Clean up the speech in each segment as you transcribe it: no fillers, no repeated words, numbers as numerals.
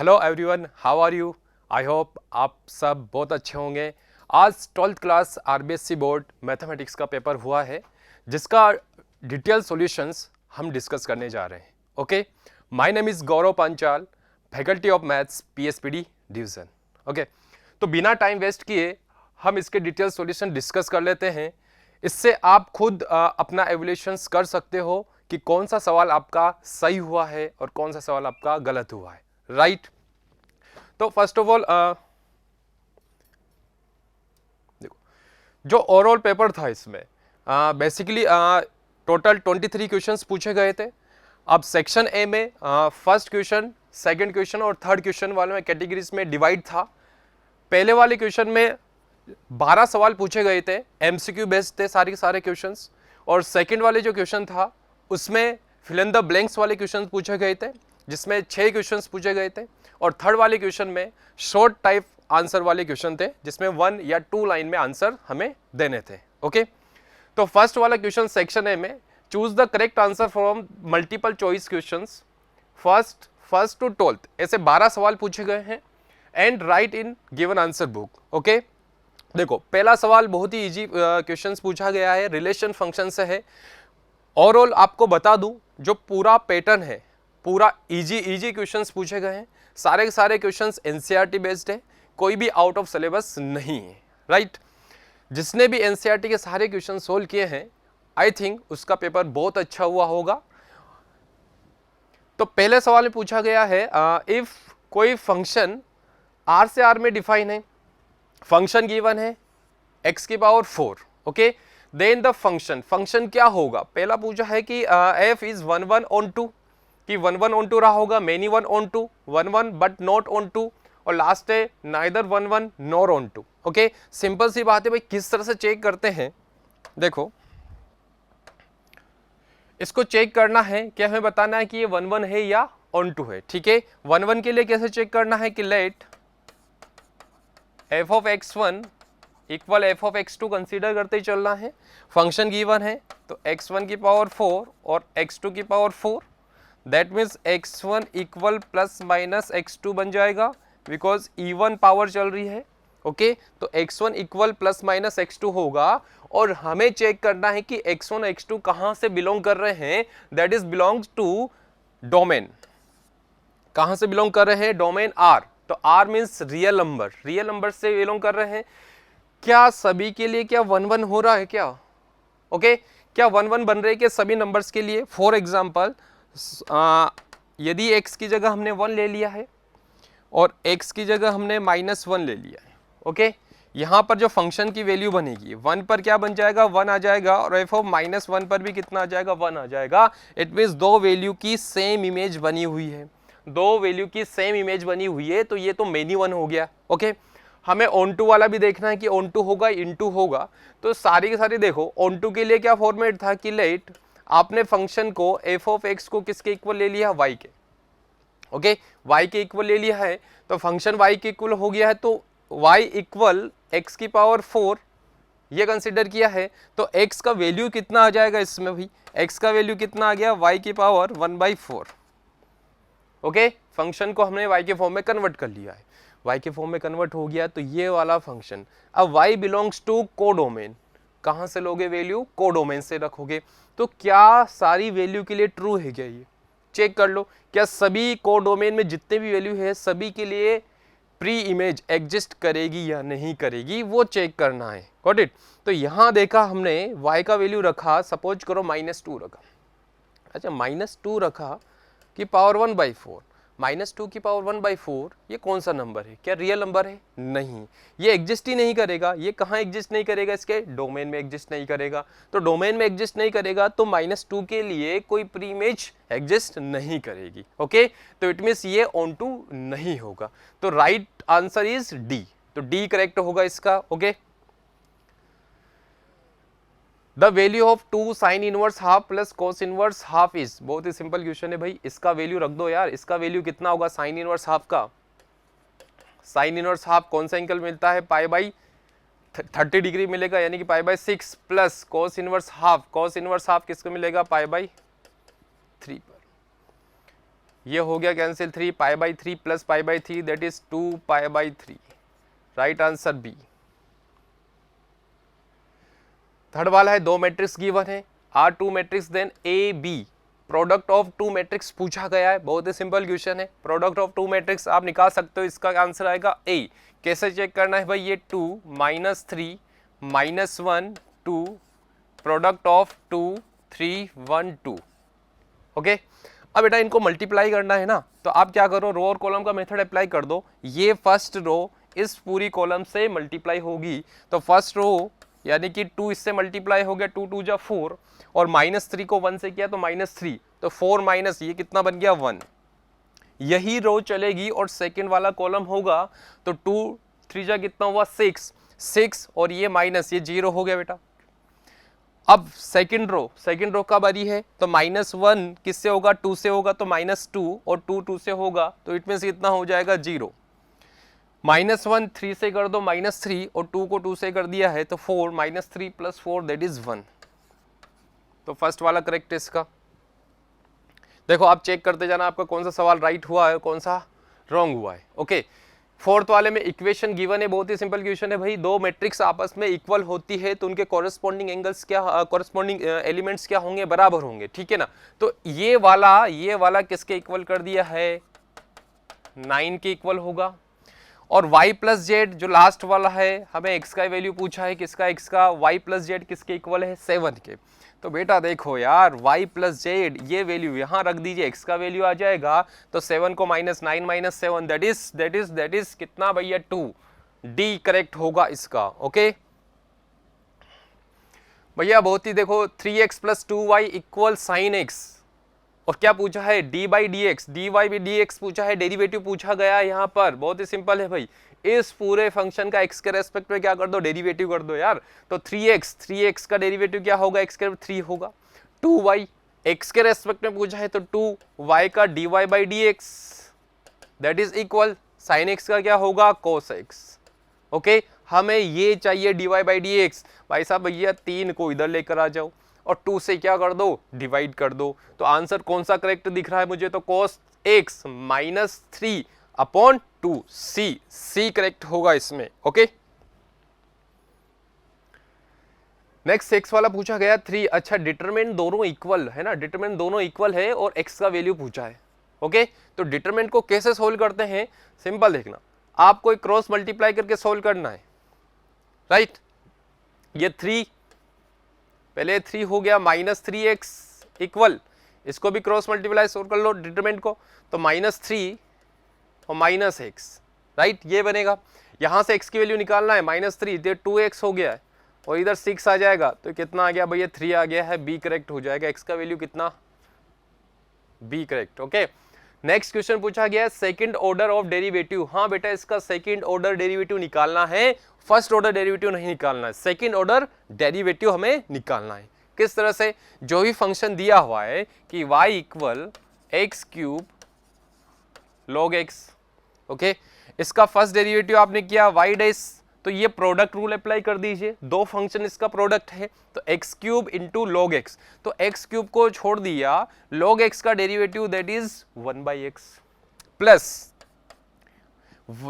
Hello everyone, how are you? I hope आप सब बहुत अच्छे होंगे। आज 12th class RBSC board mathematics का पेपर हुआ है, जिसका डिटेल सॉल्यूशंस हम डिस्कस करने जा रहे हैं। Okay, my name is Gaurav Panchal, faculty of maths PSPD division. Okay, तो बिना टाइम वेस्ट किए हम इसके डिटेल सॉल्यूशन डिस्कस कर लेते हैं। इससे आप खुद अपना एवल्यूशंस कर सकते हो कि कौन सा सवाल आपका सही हुआ है और कौन सा सवाल आपका गलत हुआ है, राइट? तो फर्स्ट ऑफ ऑल देखो, जो ओवरऑल पेपर था इसमें बेसिकली टोटल 23 क्वेश्चंस पूछे गए थे। अब सेक्शन ए में फर्स्ट क्वेश्चन, सेकंड क्वेश्चन और थर्ड क्वेश्चन वाले में कैटेगरीज में डिवाइड था। पहले वाले क्वेश्चन में 12 सवाल पूछे गए थे, एमसीक्यू बेस्ड थे सारे क्वेश्चंस। और सेकंड वाले जो क्वेश्चन था उसमें फिल इन द ब्लैंक्स वाले क्वेश्चन पूछे गए थे, जिसमें 6 क्वेश्चंस पूछे गए थे। और थर्ड वाले क्वेश्चन में शॉर्ट टाइप आंसर वाले क्वेश्चन थे, जिसमें 1 या 2 लाइन में आंसर हमें देने थे। ओके, तो फर्स्ट वाला क्वेश्चन सेक्शन ए में choose the correct answer from multiple choice questions first to 12th, ऐसे 12 सवाल पूछे गए हैं and right in given answer book. Okay, देखो पहला सवाल बहुत ही इजी क्वेश्चंस पूछा गया है, रिलेशन फंक्शन से है। ओवरऑल आपको बता दूं, जो पूरा पैटर्न है पूरा इजी क्वेश्चंस पूछे गए हैं। सारे के सारे क्वेश्चंस एनसीईआरटी बेस्ड है, कोई भी आउट ऑफ सिलेबस नहीं है, राइट? जिसने भी एनसीईआरटी के सारे क्वेश्चन सोल्व किए हैं, आई थिंक उसका पेपर बहुत अच्छा हुआ होगा। तो पहले सवाल में पूछा गया है इफ कोई फंक्शन आर से आर में डिफाइन है, फंक्शन गिवन है x की power 4, okay, then the function क्या होगा। पहला पूछा है कि f इज 1 1 ऑन 2, कि 1 1 ऑन 2 रहा होगा, many 1 on 2, 1 1 but not on 2, और लास्ट है neither 1 1 nor on 2। Okay, simple सी बात है भाई, किस तरह से चेक करते हैं। देखो, इसको चेक करना है कि हमें बताना है कि ये 1 1 है या ऑन 2 है। ठीक है, 1 1 के लिए कैसे चेक करना है कि let f of x1 equal F of x2 consider करते ही चलना है। फंक्शन गिवन है तो x1 की पावर 4 और x2 की power 4, that means x1 equal plus minus x2 बन जाएगा, बिकॉज इवन पावर चल रही है। ओके, तो x1 equal plus minus x2 होगा, और हमें चेक करना है कि x1 x2 कहां से बिलोंग कर रहे हैं, that is belongs to domain. कहां से बिलोंग कर रहे हैं? Domain R। तो R मीन्स रियल नंबर से बिलोंग कर रहे हैं। क्या सभी के लिए क्या 1 1 हो रहा है क्या? ओके, क्या 1 1 बन रहे हैं क्या सभी नंबर्स के लिए? फॉर एग्जाम्पल, यदि x की जगह हमने 1 ले लिया है और x की जगह हमने -1 ले लिया है, ओके, यहाँ पर जो फंक्शन की वैल्यू बनेगी 1 पर क्या बन जाएगा? 1 आ जाएगा, और एफ ऑफ -1 पर भी कितना आ जाएगा? 1 आ जाएगा। इट मीन्स दो वैल्यू की सेम इमेज बनी हुई है, तो ये तो मेनी 1 हो गया। ओके, हमें ऑन टू वाला भी देखना है कि ऑन टू होगा इनटू होगा। तो सारी की सारी देखो, ऑन टू के लिए क्या फॉर्मेट था कि लेट आपने फंक्शन को एफ ऑफ एक्स को किसके इक्वल ले लिया? वाई के। ओके, वाई के इक्वल ले लिया है, तो फंक्शन वाई के इक्वल हो गया है, तो वाई इक्वल एक्स की पावर 4 ये कंसिडर किया है। तो एक्स का वैल्यू कितना आ जाएगा इसमें भी? एक्स का वैल्यू कितना आ गया? वाई की पावर 1/4। ओके, फंक्शन को हमने वाई के फॉर्म में कन्वर्ट कर लिया है, y के फॉर्म में कन्वर्ट हो गया, तो ये वाला फंक्शन। अब y बिलोंग्स टू कोडोमेन, कहां से लोगे वैल्यू? कोडोमेन से रखोगे। तो क्या सारी वैल्यू के लिए ट्रू है क्या? ये चेक कर लो, क्या सभी कोडोमेन में जितने भी वैल्यू है सभी के लिए प्री इमेज एग्जिस्ट करेगी या नहीं करेगी, वो चेक करना है। Got it? तो यहां देखा हमने y का वैल्यू रखा, सपोज करो -2 रखा। अच्छा, -2 रखा कि पावर 1/4, -2 की पावर 1/4, ये कौन सा नंबर है? क्या रियल नंबर है? नहीं, ये एग्जिस्ट ही नहीं करेगा। ये कहाँ एग्जिस्ट नहीं करेगा? इसके डोमेन में एग्जिस्ट नहीं करेगा। तो डोमेन में एग्जिस्ट नहीं करेगा तो -2 के लिए कोई प्री इमेज एग्जिस्ट नहीं करेगी। ओके, तो इट मीन्स ये ऑन टू नहीं होगा। तो राइट आंसर इज डी, तो डी करेक्ट होगा इसका। Okay, the value of 2 sine inverse half plus cos inverse half is, बहुत ही सिंपल क्वेश्चन है भाई, इसका वैल्यू रख दो यार। इसका वैल्यू कितना होगा साइन इनवर्स हाफ का? साइन इनवर्स हाफ कौन सा एंगल मिलता है? π/30 डिग्री मिलेगा, यानी कि π/6 प्लस कॉस इनवर्स हाफ किसको मिलेगा? π/3 पर। ये हो गया cancel, 3 pi by 3 plus pi by 3 that is 2 pi by 3, right answer B. Third वाला है, दो मैट्रिक्स गिवन है, or two matrix then A B, product of two matrix पूछा गया है, बहुत ही सिंपल क्वेश्चन है। प्रोडक्ट ऑफ टू मैट्रिक्स आप निकाल सकते हो, इसका आंसर आएगा ए। कैसे चेक करना है भाई, ये 2 -3 -1 2, प्रोडक्ट ऑफ 2 3 1 2। ओके, अब बेटा इनको मल्टीप्लाई करना है ना, तो आप क्या करो, रो और कॉलम का मेथड अप्लाई कर दो। ये फर्स्ट रो इस पूरी कॉलम से मल्टीप्लाई होगी, तो फर्स्ट रो यानी कि 2 इससे मल्टीप्लाई हो गया, 2 2 जा 4, और -3 को 1 से किया तो -3, तो 4 माइनस ये कितना बन गया 1, यही रो चलेगी। और सेकंड वाला कॉलम होगा तो 2 3 जा कितना हुआ 6 6, और ये माइनस, ये 0 हो गया बेटा। अब सेकंड रो कब आ रही है, तो -1 किससे होगा, 2 से होगा, तो -2, और 2 2 से होगा, तो इट मीन्स कितना हो जाएगा 0। -1 3 से कर दो -3, और 2 को 2 से कर दिया है तो 4, -3 + 4 दैट इज 1। तो फर्स्ट वाला करेक्ट है इसका। देखो आप चेक करते जाना आपका कौन सा सवाल राइट हुआ है, कौन सा रॉन्ग हुआ है। ओके, फोर्थ वाले में इक्वेशन गिवन है, बहुत ही सिंपल क्वेश्चन है भाई, दो मैट्रिक्स आपस में इक्वल होती है तो उनके कॉरेस्पॉन्डिंग एंगल्स क्या, कॉरेस्पॉन्डिंग एलिमेंट्स क्या होंगे, बराबर होंगे, ठीक है ना। तो ये वाला किसके इक्वल कर दिया है, 9 के इक्वल होगा। और y + z जो लास्ट वाला है, हमें x का वैल्यू पूछा है, किसका, x का, y + z किसके इक्वल है, 7 के। तो बेटा देखो यार, y + z ये वैल्यू यहाँ रख दीजिए, x का वैल्यू आ जाएगा, तो 7 को -9 - 7 दैट इज कितना भैया 2, डी करेक्ट होगा इसका। ओके भैया, बहुत ही देखो, 3x + 2y = sin x, और क्या पूछा है, d/dx, dy/dx पूछा है, डेरिवेटिव पूछा गया है यहाँ पर। बहुत ही सिंपल है भाई, इस पूरे फंक्शन का x के रेस्पेक्ट में क्या कर दो, डेरिवेटिव कर दो यार। तो 3x का डेरिवेटिव क्या होगा, x के 3 होगा। 2y x के रेस्पेक्ट में पूछा है तो 2y का dy/dx that is equal sin x का क्या होगा, cos x। ओके, हमें ये चाहिए dy/dx। भाई साहब भैया 3 को इधर लेकर आ जाओ और 2 से क्या कर दो, डिवाइड कर दो। तो आंसर कौन सा करेक्ट दिख रहा है मुझे, तो cos x -3/2, सी करेक्ट होगा इसमें। ओके, नेक्स्ट x वाला पूछा गया 3। अच्छा, डिटरमिनेंट दोनों इक्वल है ना, डिटरमिनेंट दोनों इक्वल है और x का वैल्यू पूछा है। ओके, तो डिटरमिनेंट को कैसे सोल्व करते हैं, सिंपल देखना, आपको एक क्रॉस मल्टीप्लाई करके सोल्व करना है, राइट। ये 3 पहले 3 हो गया, -3x इक्वल, इसको भी क्रॉस मल्टीप्लाई सोल्व कर लो डिटरमिनेंट को, तो -3 और -x, राइट, ये बनेगा। यहां से x की वैल्यू निकालना है, -3 तो 2x हो गया है, और इधर 6 आ जाएगा, तो कितना आ गया भैया 3 आ गया है, b करेक्ट हो जाएगा। x का वैल्यू कितना, b correct. Okay, next question पूछा गया है सेकंड ऑर्डर ऑफ डेरिवेटिव। हाँ बेटा, इसका सेकंड ऑर्डर डेरिवेटिव निकालना है, फर्स्ट ऑर्डर डेरिवेटिव नहीं निकालना है, सेकंड ऑर्डर डेरिवेटिव हमें निकालना है। किस तरह से, जो भी फंक्शन दिया हुआ है कि y = x³ log x, okay, इसका फर्स्ट डेरिवेटिव आपने किया y', तो ये प्रोडक्ट रूल अप्लाई कर दीजिए, दो फंक्शन इसका प्रोडक्ट है, तो x³ × log x, तो x³ को छोड़ दिया, log x का derivative that is 1/x plus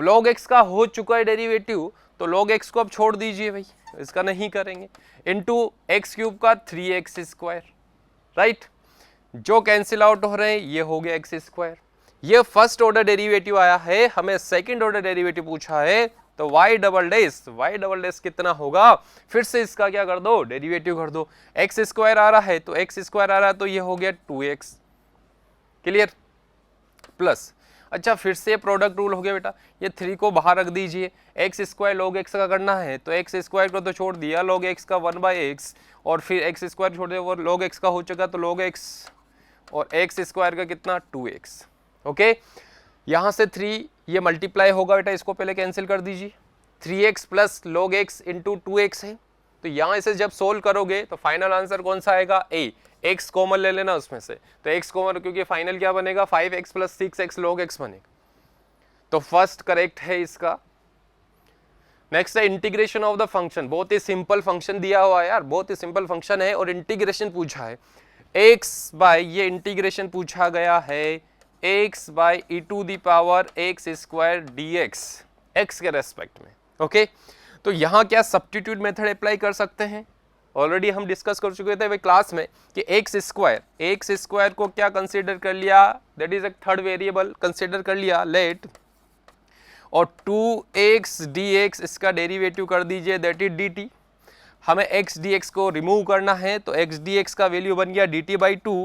log x का हो चुका है डेरिवेटिव, तो log x को अब छोड़ दीजिए भाई, इसका नहीं करेंगे, इनटू x³ का 3x², राइट, जो कैंसिल आउट हो रहे हैं, ये हो गया x²। ये फर्स्ट ऑर्डर डेरिवेटिव आया है, हमें सेकंड ऑर्डर डेरिवेटिव पूछा है, तो y' कितना होगा, फिर से इसका क्या कर दो, डेरिवेटिव कर दो। x² आ रहा है तो x² आ रहा है, तो ये हो गया 2x, क्लियर, प्लस, अच्छा फिर से प्रोडक्ट रूल हो गया बेटा, ये 3 को बाहर रख दीजिए, x² log x का करना है, तो x² को तो छोड़ दिया, log x का 1/x, और फिर x² छोड़ दिया, वो log x का हो चुका, तो log x, और x² का कितना 2x। ओके, यहां से 3 ये मल्टीप्लाई होगा बेटा, इसको पहले कैंसिल कर दीजिए, 3x + log x × 2x है, तो यहां इसे जब सोल्व करोगे तो फाइनल आंसर कौन सा आएगा, a, x कॉमन ले लेना उसमें से, तो x कॉमन, क्योंकि फाइनल क्या बनेगा, 5x + 6x log x बनेगा, तो फर्स्ट करेक्ट है इसका। नेक्स्ट है इंटीग्रेशन ऑफ द फंक्शन, बहुत ही सिंपल फंक्शन दिया हुआ है यार, बहुत ही सिंपल फंक्शन है और इंटीग्रेशन पूछा है, x/, ये इंटीग्रेशन पूछा गया है x by e to the power x square d x के रेस्पेक्ट में। ओके तो यहाँ क्या सब्स्टिट्यूट मेथड अप्लाई कर सकते हैं, ऑलरेडी हम डिस्कस कर चुके थे क्लास में कि एक्स स्क्वायर को क्या कंसीडर कर लिया, दैट इज एक थर्ड वेरिएबल कंसीडर कर लिया लेट, और 2x dx इसका डेरिवेटिव कर दीजिए दैट इज dt। हमें x dx को रिमूव करना है तो x dx का वैल्यू बन गया dt बाई 2।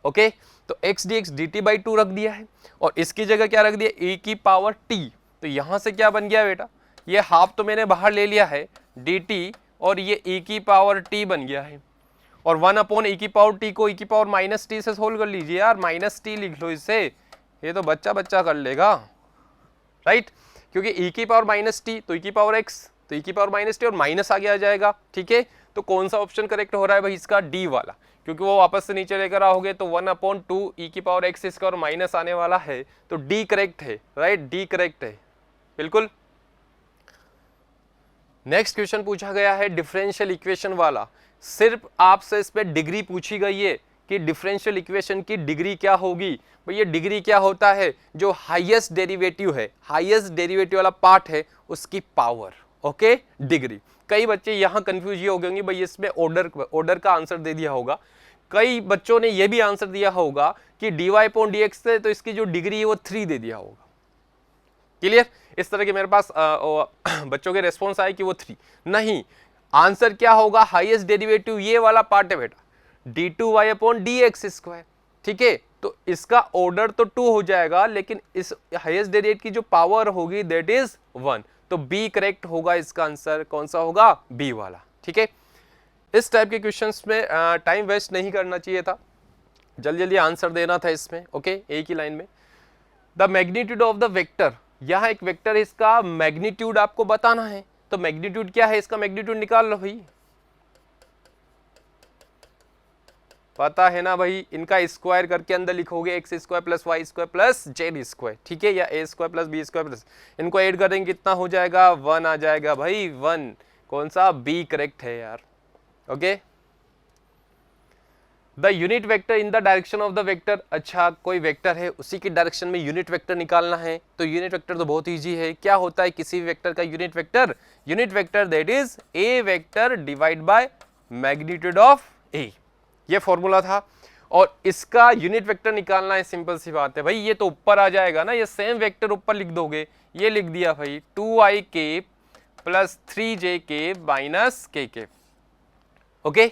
ओके तो x dx dt बाई 2 रख दिया है और इसकी जगह क्या रख दिया e की पावर t। तो यहां से क्या बन गया बेटा, ये हाफ तो मैंने बाहर ले लिया है dt और ये e की पावर t बन गया है, और 1 अपॉन e की पावर t को e की पावर माइनस टी से सोल्व कर लीजिए यार, माइनस टी लिख लो इसे, ये तो बच्चा कर लेगा राइट, क्योंकि e की पावर माइनस टी तो e की पावर x, तो e की पावर माइनस टी और माइनस आगे आ जाएगा। ठीक है तो कौन सा ऑप्शन करेक्ट हो रहा है भाई, इसका डी वाला, क्योंकि वो वापस से नीचे लेकर आओगे तो 1 अपॉन 2 e की पावर x इसका और माइनस आने वाला है, तो डी करेक्ट है राइट, डी करेक्ट है बिल्कुल। नेक्स्ट क्वेश्चन पूछा गया है डिफरेंशियल इक्वेशन वाला, सिर्फ आपसे इस पे डिग्री पूछी गई है कि डिफरेंशियल इक्वेशन की डिग्री क्या होगी। भाई ये डिग्री क्या होता है, जो हाईएस्ट डेरिवेटिव है, हाईएस्ट डेरिवेटिव वाला पार्ट है उसकी पावर, ओके डिग्री। कई बच्चे यहाँ कंफ्यूज ये हो गए होंगे भाई इसमें ऑर्डर का आंसर दे दिया होगा, कई बच्चों ने ये भी आंसर दिया होगा कि dy अपॉन dx है तो इसकी जो डिग्री है वो 3 दे दिया होगा। क्लियर, इस तरह के मेरे पास बच्चों के रेस्पॉन्स आए कि वो 3 नहीं, आंसर क्या होगा, हाईएस्ट डेरिवेटिव ये वाला पार्ट है बेटा d2y अपॉन dx स्क्वायर। ठीक है तो इसका ऑर्डर तो 2 हो जाएगा लेकिन इस हाईएस्ट डेरिवेटिव की जो पावर होगी दैट इज 1, तो बी करेक्ट होगा, इसका आंसर कौन सा होगा, बी वाला। ठीक है इस टाइप के क्वेश्चंस में टाइम वेस्ट नहीं करना चाहिए था, जल्दी जल्दी आंसर देना था इसमें। ओके एक ही लाइन में the magnitude of the vector, यहाँ एक वेक्टर है इसका मैग्नीट्यूड आपको बताना है, तो मैग्नीट्यूड क्या है, इसका मैग्नीट्यूड निकाल लो भाई, पता है ना भाई, इनका स्क्वायर करके अंदर लिखोगे x square plus Y square plus z square. ठीक है या a square plus b square plus, इनको ऐड करेंगे कितना हो जाएगा, 1 आ जाएगा भाई 1, कौन सा, बी करेक्ट है यार। Okay the unit vector in the direction of the vector, अच्छा कोई वेक्टर है उसी की डायरेक्शन में यूनिट वेक्टर निकालना है, तो यूनिट वेक्टर तो बहुत इजी है, क्या होता है किसी वेक्टर का unit vector that is a vector divide by magnitude of a, ये फॉर्मूला था। और इसका यूनिट वेक्टर निकालना है, सिंपल सी बात है भाई, ये तो ऊपर आ जाएगा ना, ये सेम वेक्टर ऊपर लिख दोगे, ये लिख दिया भाई 2i के प्लस 3j के माइनस के के। ओके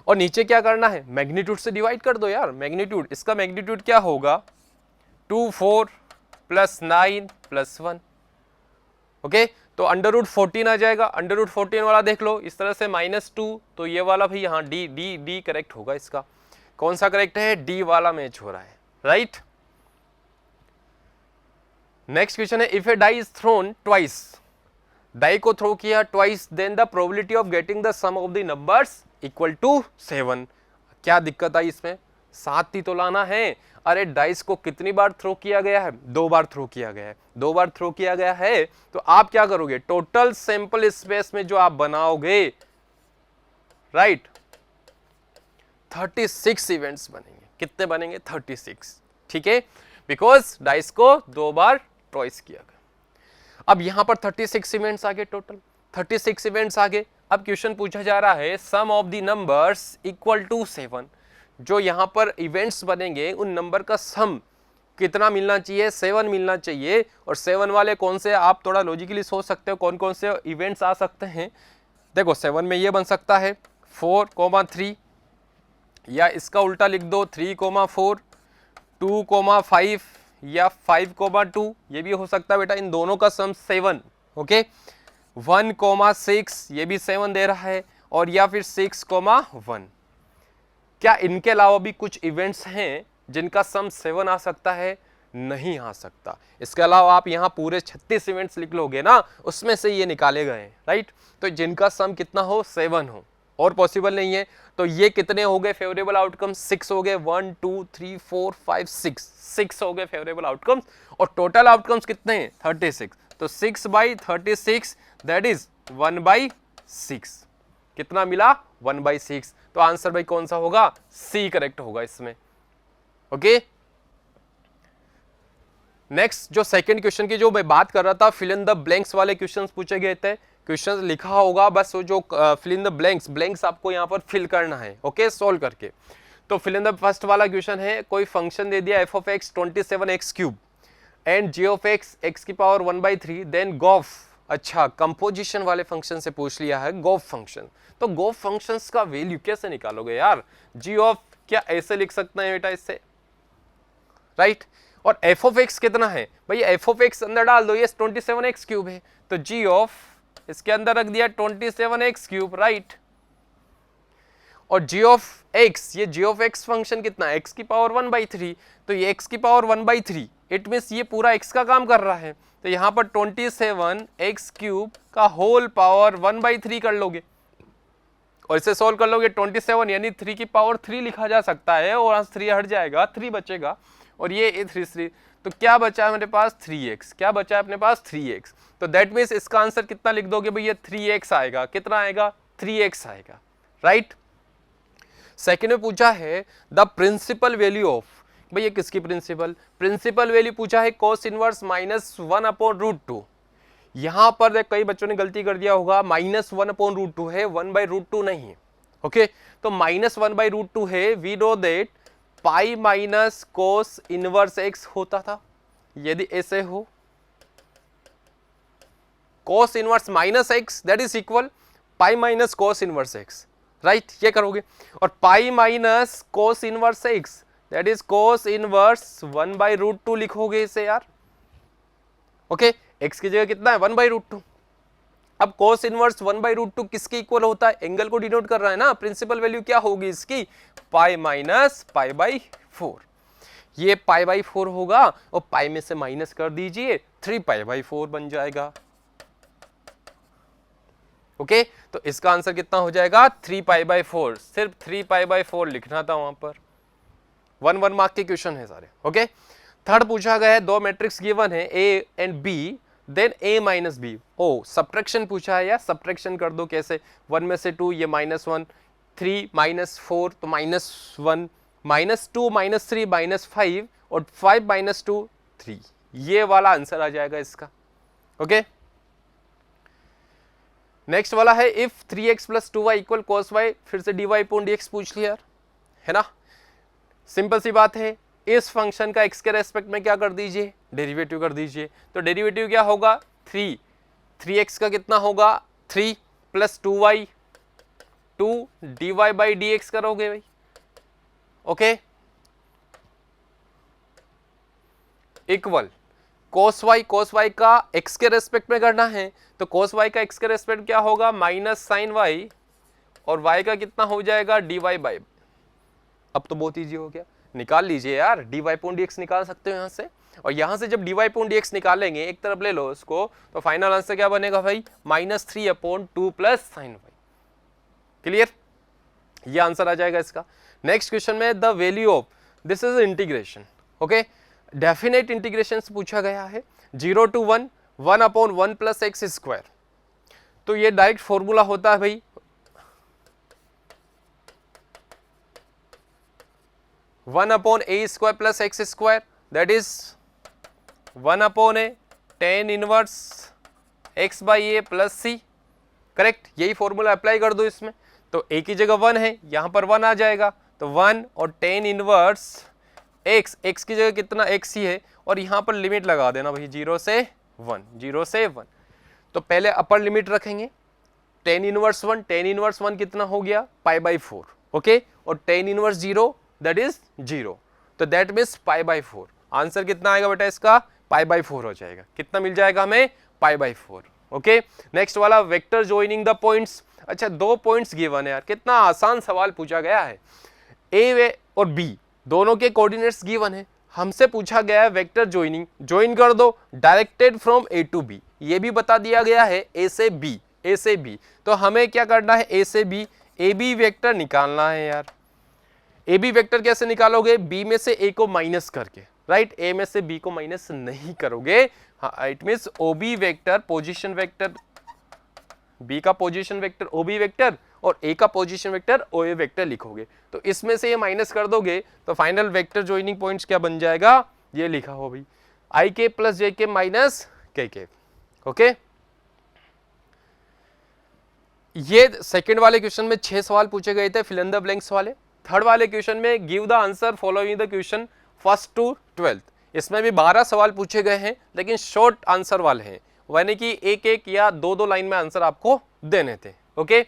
और नीचे क्या करना है, मैग्नीट्यूड से डिवाइड कर दो यार, मैग्नीट्यूड, इसका मैग्नीट्यूड क्या होगा 2 4 प्लस 9 प्लस 1। ओके तो अंडर रूट 14 आ जाएगा, अंडर रूट 14 वाला देख लो इस तरह से -2, तो ये वाला भी यहाँ डी करेक्ट होगा, इसका कौन सा करेक्ट है, डी वाला मैच हो रहा है राइट। नेक्स्ट क्वेश्चन है if a die is thrown twice, die को थ्रो किया twice, then the probability of getting the sum of the numbers equal to 7। क्या दिक्कत आई इसमें, 7 ही तो लाना है, अरे डाइस को कितनी बार थ्रो किया गया है, 2 बार थ्रो किया गया है, 2 बार थ्रो किया गया है, तो आप क्या करोगे, टोटल सैंपल स्पेस में जो आप बनाओगे राइट 36 इवेंट्स बनेंगे, कितने बनेंगे 36। ठीक है बिकॉज डाइस को 2 बार ट्वाइस किया गया। अब यहां पर 36 इवेंट्स आ गए, टोटल 36 इवेंट्स आ गए। अब क्वेश्चन पूछा जा रहा है sum of the numbers equal to 7, जो यहां पर इवेंट्स बनेंगे उन नंबर का सम कितना मिलना चाहिए, 7 मिलना चाहिए। और 7 वाले कौन से, आप थोड़ा लॉजिकली सोच सकते हो कौन कौन से इवेंट्स आ सकते हैं। देखो 7 में ये बन सकता है 4,3, या इसका उल्टा लिख दो 3,4, 2,5 या 5,2, ये भी हो सकता है बेटा, इन दोनों का सम 7। ओके 1,6 ये भी 7 दे रहा है, और या फिर 6,1। क्या इनके अलावा भी कुछ इवेंट्स हैं जिनका सम 7 आ सकता है, नहीं आ सकता। इसके अलावा आप यहाँ पूरे 36 इवेंट्स लिख लोगे ना, उसमें से ये निकाले गए हैं राइट, तो जिनका सम कितना हो 7 हो, और पॉसिबल नहीं है। तो ये कितने हो गए फेवरेबल आउटकम, 6 हो गए, 1 2 3 4 5 6 हो गए फेवरेबल आउटकम्स, और टोटल आउटकम्स कितने हैं 36, तो 6/36 दैट इज 1/6, कितना मिला 1/6। तो आंसर भाई कौन सा होगा, सी करेक्ट होगा इसमें। ओके। नेक्स्ट जो सेकंड क्वेश्चन की जो मैं बात कर रहा था, फिल इन द ब्लैंक्स वाले क्वेश्चंस पूछे गए थे। क्वेश्चन लिखा होगा, बस वो जो फिल इन द ब्लैंक्स आपको यहाँ पर फिल करना है, ओके, सोल्व करके। तो फिल इन द फर्स्ट वाला क्वेश्चन है, कोई फंक्शन दे दिया f of x 27x cube and g of x x की पावर 1/3, देन गोफ, अच्छा कंपोजिशन वाले फंक्शन से पूछ लिया है गोफ फंक्शन। तो गोफ फंक्शंस का वैल्यू कैसे निकालोगे यार? g ऑफ, क्या ऐसे लिख सकते हैं बेटा इससे, राइट? और f ऑफ x कितना है भैया? f ऑफ x अंदर डाल दो, ये 27x क्यूब है, तो g ऑफ इसके अंदर रख दिया 27x क्यूब, राइट? और g ऑफ x, ये g ऑफ x फंक्शन कितना है? x की पावर 1/3, तो ये x की पावर 1/3, इट मीन्स ये पूरा x का काम कर रहा है। तो यहाँ पर 27x क्यूब का होल पावर 1/3 कर लोगे और इसे सोल्व कर लोगे। 27 यानी 3 की पावर 3 लिखा जा सकता है, और यहाँ 3 हट जाएगा, 3 बचेगा, और ये 3, तो क्या बचा है मेरे पास? 3x। क्या बचा है अपने पास? 3x। तो दैट मीन्स इसका आंसर कितना लिख दोगे भैया? 3x आएगा। कितना आएगा? 3x आएगा, राइट? सेकेंड में पूछा है द प्रिंसिपल वैल्यू ऑफ, भैया किसकी प्रिंसिपल? प्रिंसिपल वैल्यू पूछा है cos इनवर्स -1/√2। यहां पर कई बच्चों ने गलती कर दिया होगा, -1/√2 है, 1/√2 नहीं है, ओके? तो -1/√2 है। We know that pi minus cos inverse x होता था, यदि ऐसे हो cos inverse minus x that is equal pi minus cos inverse x, right? ये करोगे, और pi minus cos inverse x that is cos inverse 1/√2 लिखोगे इसे यार, ओके? x की जगह कितना है? 1/√2। अब कोस इनवर्स 1/√2 किसके इक्वल होता है? एंगल को डिनोट कर रहा है ना। प्रिंसिपल वैल्यू क्या होगी इसकी? पाई माइनस पाई/4। ये पाई/4 होगा, और पाई में से माइनस कर दीजिए, 3 पाई/4 बन जाएगा, ओके? तो इसका आंसर कितना हो जाएगा? 3 पाई/4। सिर्फ 3 पाई/4 लिखना था वहां पर। 1 मार्क के क्वेश्चन है सारे, ओके? थर्ड पूछा गया है, दो मैट्रिक्स गिवन है A and B, then A minus B. ओ सब्ट्रैक्शन पूछा है यार, सब्ट्रैक्शन कर दो कैसे? 1 में से 2, ये -1, 3 -4 तो -1, -2 -3 -5, और 5 -2 3, ये वाला आंसर आ जाएगा इसका, ओके? नेक्स्ट वाला है if 3x + 2y = cos y, फिर से dy/dx पूछ लिया यार, है ना? सिंपल सी बात है, इस फंक्शन का x के रेस्पेक्ट में क्या कर दीजिए? डेरिवेटिव कर दीजिए। तो डेरिवेटिव क्या होगा? 3x का कितना होगा? 3 + 2y 2 dy/dx करोगे भाई, ओके? इक्वल cos y का x के रेस्पेक्ट में करना है, तो cos y का x के रेस्पेक्ट क्या होगा? -sin y, और y का कितना हो जाएगा? dy/, अब तो बहुत इजी हो गया, निकाल लीजिए यार, dy/dx निकाल सकते हो यहाँ से। और यहाँ से जब dy/dx निकालेंगे, एक तरफ ले लो उसको, तो फाइनल आंसर क्या बनेगा भाई? -3/2 + sin y। क्लियर? ये आंसर आ जाएगा इसका। नेक्स्ट क्वेश्चन में the value of, this is integration, okay? Definite integration से पूछा गया है, 0 to 1 1/1 + x²। तो ये डायरेक्ट फॉर्मूला होता है भाई 1/a² + x², that is 1/a tan inverse x/a + c, correct? यही फॉर्मूला अप्लाई कर दो इसमें, तो a की जगह 1 है, यहां पर 1 आ जाएगा, तो 1 और tan इनवर्स x की जगह कितना? x ही है, और यहां पर लिमिट लगा देना भाई 0 से 1, 0 से 1। तो पहले अपर लिमिट रखेंगे, tan इनवर्स 1, tan इनवर्स 1 कितना हो गया? पाई/4, ओके? और tan इनवर्स 0 दैट इज 0, तो दैट मीन्स पाई/4। आंसर कितना आएगा बेटा इसका? पाई/4 हो जाएगा। कितना मिल जाएगा हमें? पाई/4, ओके? नेक्स्ट वाला वेक्टर जॉइनिंग द पॉइंट्स। अच्छा, 2 पॉइंट्स गिवन है यार, कितना आसान सवाल पूछा गया है। ए और बी दोनों के कोऑर्डिनेट्स गिवन है, हमसे पूछा गया है वेक्टर जॉइनिंग, ज्वाइन कर दो directed from A to B, ये भी बता दिया गया है ए से बी, तो हमें क्या करना है? ए से बी, ए बी वेक्टर निकालना है यार। ए बी वेक्टर कैसे निकालोगे? बी में से ए को माइनस करके, राइट? ए में से बी को माइनस नहीं करोगे, हाँ, it means O B vector position vector, B का position vector O B vector, और ए का position vector O A vector लिखोगे। तो इसमें से ये माइनस कर दोगे तो फाइनल वेक्टर जॉइनिंग पॉइंट्स क्या बन जाएगा, ये लिखा हो भाई आई के प्लस जे के माइनस के के। ओके, ये सेकंड वाले क्वेश्चन में 6 सवाल पूछे गए थे फिल इन द ब्लैंक्स वाले। थर्ड वाले क्वेश्चन में give the answer following the question first to 12th, इसमें भी 12 सवाल पूछे गए हैं लेकिन शॉर्ट आंसर वाले हैं, यानी कि एक एक या दो दो लाइन में आंसर आपको देने थे। Okay,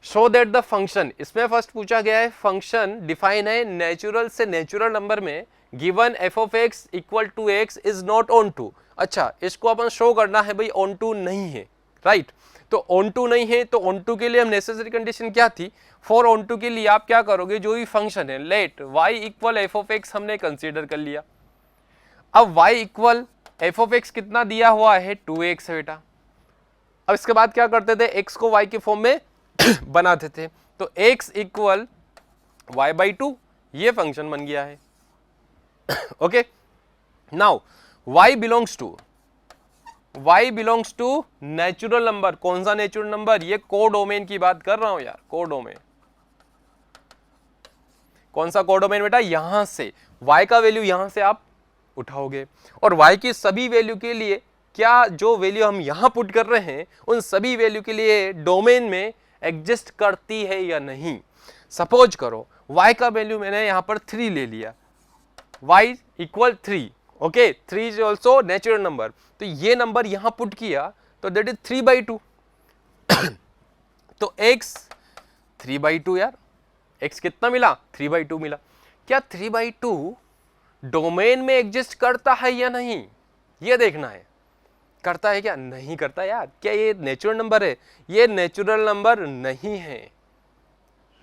show that the function, इसमें फर्स्ट पूछा गया है फंक्शन डिफाइन है नेचुरल से नेचुरल नंबर में given F of x equal to x is not onto. अच्छा, इसको अपन शो करना है भाई ऑन टू नहीं है, राइट। तो ऑन टू नहीं है तो ऑन टू के लिए हम नेसेसरी कंडीशन क्या थी, फॉर ऑन टू के लिए आप क्या करोगे, जो भी फंक्शन है let y equal F of x हमने कंसीडर कर लिया। अब y equal F of x कितना दिया हुआ है 2x है बेटा। अब इसके बाद क्या करते थे, x को y के फॉर्म में बनाते थे, तो x इक्वल वाई बाई 2 ये फंक्शन बन गया है। Okay, now y belongs to natural number. कौन सा नेचुरल नंबर, ये कोडोमेन की बात कर रहा हूं यार, कोडोमेन। कौन सा कोडोमेन बेटा, यहां से y का वैल्यू यहां से आप उठाओगे और y की सभी वैल्यू के लिए क्या जो वैल्यू हम यहां पुट कर रहे हैं उन सभी वैल्यू के लिए डोमेन में एग्जिस्ट करती है या नहीं। सपोज करो y का वैल्यू मैंने यहां पर 3 ले लिया, y equal 3। Okay, 3 is also natural number, तो ये नंबर यहां पुट किया तो दैट इज 3/2। तो x 3/2 यार, x कितना मिला 3/2 मिला। क्या 3/2 डोमेन में एग्जिस्ट करता है या नहीं, ये देखना है। करता है क्या, नहीं करता यार। क्या ये नेचुरल नंबर है, ये नेचुरल नंबर नहीं है,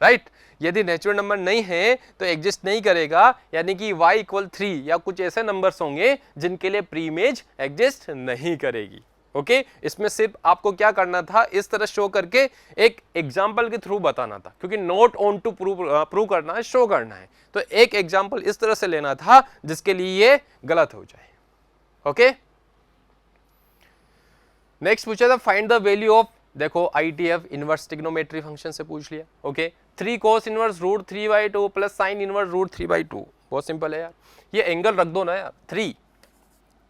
राइट। यदि नेचुरल नंबर नहीं है तो एग्जिस्ट नहीं करेगा, यानी कि y इक्वल 3 या कुछ ऐसे नंबर्स होंगे जिनके लिए प्री इमेज एग्जिस्ट नहीं करेगी। ओके, इसमें सिर्फ आपको क्या करना था, इस तरह शो करके एक एग्जाम्पल के थ्रू बताना था, क्योंकि नॉट ऑन टू प्रूव करना है, शो करना है। तो एक एग्जाम्पल इस तरह से लेना था जिसके लिए ये गलत हो जाए। ओके, नेक्स्ट पूछा था फाइंड द वैल्यू ऑफ, देखो ITF इनवर्स ट्रिग्नोमेट्री फंक्शन से पूछ लिया। Okay, 3 cos inverse root 3/2 plus sine inverse root 3/2, बहुत सिंपल है यार। ये एंगल रख दो ना यार, 3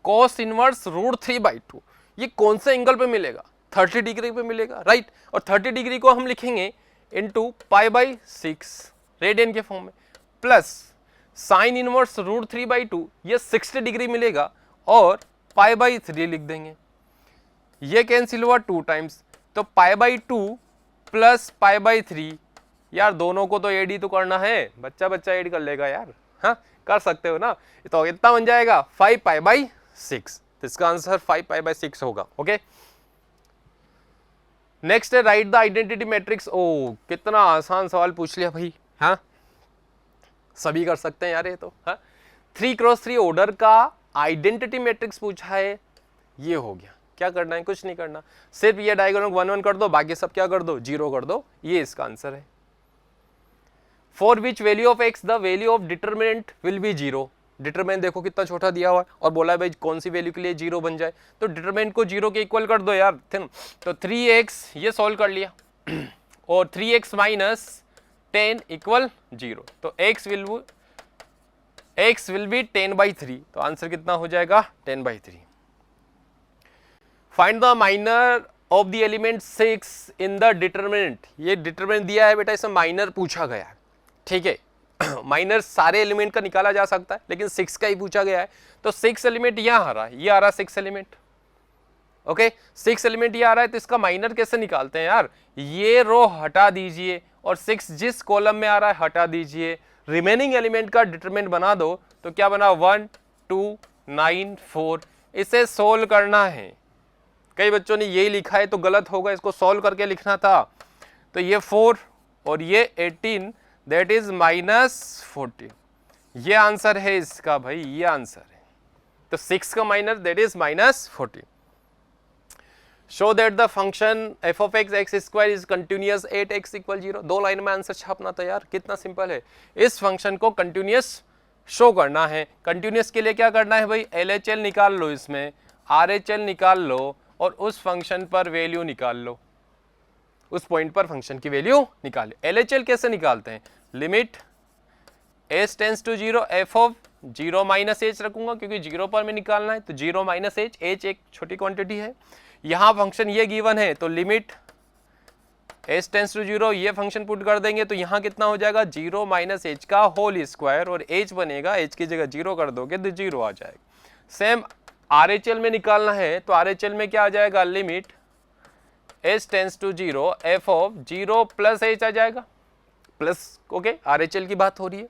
cos इनवर्स रूट 3/2, ये कौन से एंगल पे मिलेगा, 30 डिग्री पे मिलेगा, राइट। और 30 डिग्री को हम लिखेंगे इंटू π/6 रेडियन के फॉर्म में, प्लस साइन इनवर्स रूट 3/2, ये 60 डिग्री मिलेगा और π/3 लिख देंगे। ये कैंसिल हुआ 2 टाइम्स, तो π/2 प्लस π/3, यार दोनों को तो एड ही तो करना है, बच्चा बच्चा एड कर लेगा यार, हाँ कर सकते हो ना। तो इतना बन जाएगा 5π/6, तो इसका आंसर 5π/6 होगा। ओके, नेक्स्ट है राइट द आइडेंटिटी मैट्रिक्स। ओ कितना आसान सवाल पूछ लिया भाई, हाँ सभी कर सकते हैं यार ये तो। हाँ 3x3 ऑर्डर का आइडेंटिटी मैट्रिक्स पूछा है, ये हो गया। क्या करना है, कुछ नहीं करना, सिर्फ ये डायगोनल 1 1 कर दो, बाकी सब क्या कर दो 0 कर दो, ये इसका आंसर है। For which value of x the value of determinant will be 0। Determinant देखो कितना छोटा दिया हुआ है और बोला है भाई कौन सी वैल्यू के लिए 0 बन जाए, तो डिटरमिनेंट को 0 के इक्वल कर दो यार। तो 3x ये सॉल्व कर लिया और 3x माइनस 10 इक्वल 0, तो x विल बी 10/3, तो आंसर कितना हो जाएगा 10/3। Find the minor of the element 6 in the determinant. ये डिटरमिनेंट दिया है बेटा, इसमें माइनर पूछा गया है, ठीक है। माइनर सारे एलिमेंट का निकाला जा सकता है लेकिन 6 का ही पूछा गया है, तो 6 एलिमेंट यहां आ रहा है, ये आ रहा है 6 एलिमेंट। ओके, 6 एलिमेंट ये आ रहा है, तो इसका माइनर कैसे निकालते हैं यार, ये रो हटा दीजिए और 6 जिस कॉलम में आ रहा है हटा दीजिए, रिमेनिंग एलिमेंट का डिटरमिनेंट बना दो, तो क्या बना 1 2 9 4। इसे सोल्व करना है, कई बच्चों ने यही लिखा है तो गलत होगा, इसको सॉल्व करके लिखना था। तो ये 4 और ये 18, दैट इज -14, ये आंसर है इसका भाई, ये आंसर है। तो 6 का minor that is -14। Show that the function f of x x² is continuous 8x = 0। 2 line में आंसर छापना था यार, कितना सिंपल है। इस फंक्शन को कंटिन्यूअस शो करना है। कंटिन्यूअस के लिए क्या करना है भाई, LHL निकाल लो, इसमें RHL निकाल लो और उस फंक्शन पर वैल्यू निकाल लो। उस पॉइंट पर फंक्शन की वैल्यू निकाले। LHL कैसे निकालते हैं, limit h tends to 0 f of 0 minus h रखूंगा क्योंकि 0 पर मैं निकालना है, तो 0 माइनस h, h एक छोटी क्वांटिटी है। यहाँ फंक्शन ये गिवन है तो लिमिट h टेंस टू 0 ये फंक्शन पुट कर देंगे तो यहाँ कितना हो जाएगा 0 माइनस h का होल स्क्वायर, और h बनेगा, h की जगह 0 कर दोगे तो 0 आ जाएगा। सेम RHL में निकालना है तो RHL में क्या आ जाएगा, limit h tends to 0 f of 0 plus h आ जाएगा, प्लस ओके RHL की बात हो रही है।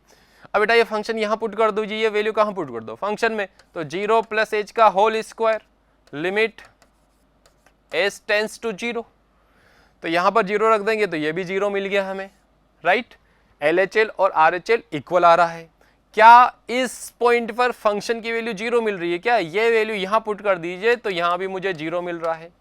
अब बेटा ये फंक्शन यहाँ पुट कर दो जी, ये वैल्यू कहाँ पुट कर दो, फंक्शन में, तो 0 प्लस h का whole square limit h tends to 0, तो यहाँ पर 0 रख देंगे तो ये भी 0 मिल गया हमें, राइट। LHL और RHL इक्वल आ रहा है। क्या इस पॉइंट पर फंक्शन की वैल्यू 0 मिल रही है क्या, ये वैल्यू यहाँ पुट कर दीजिए तो यहाँ भी मुझे 0 मिल रहा है,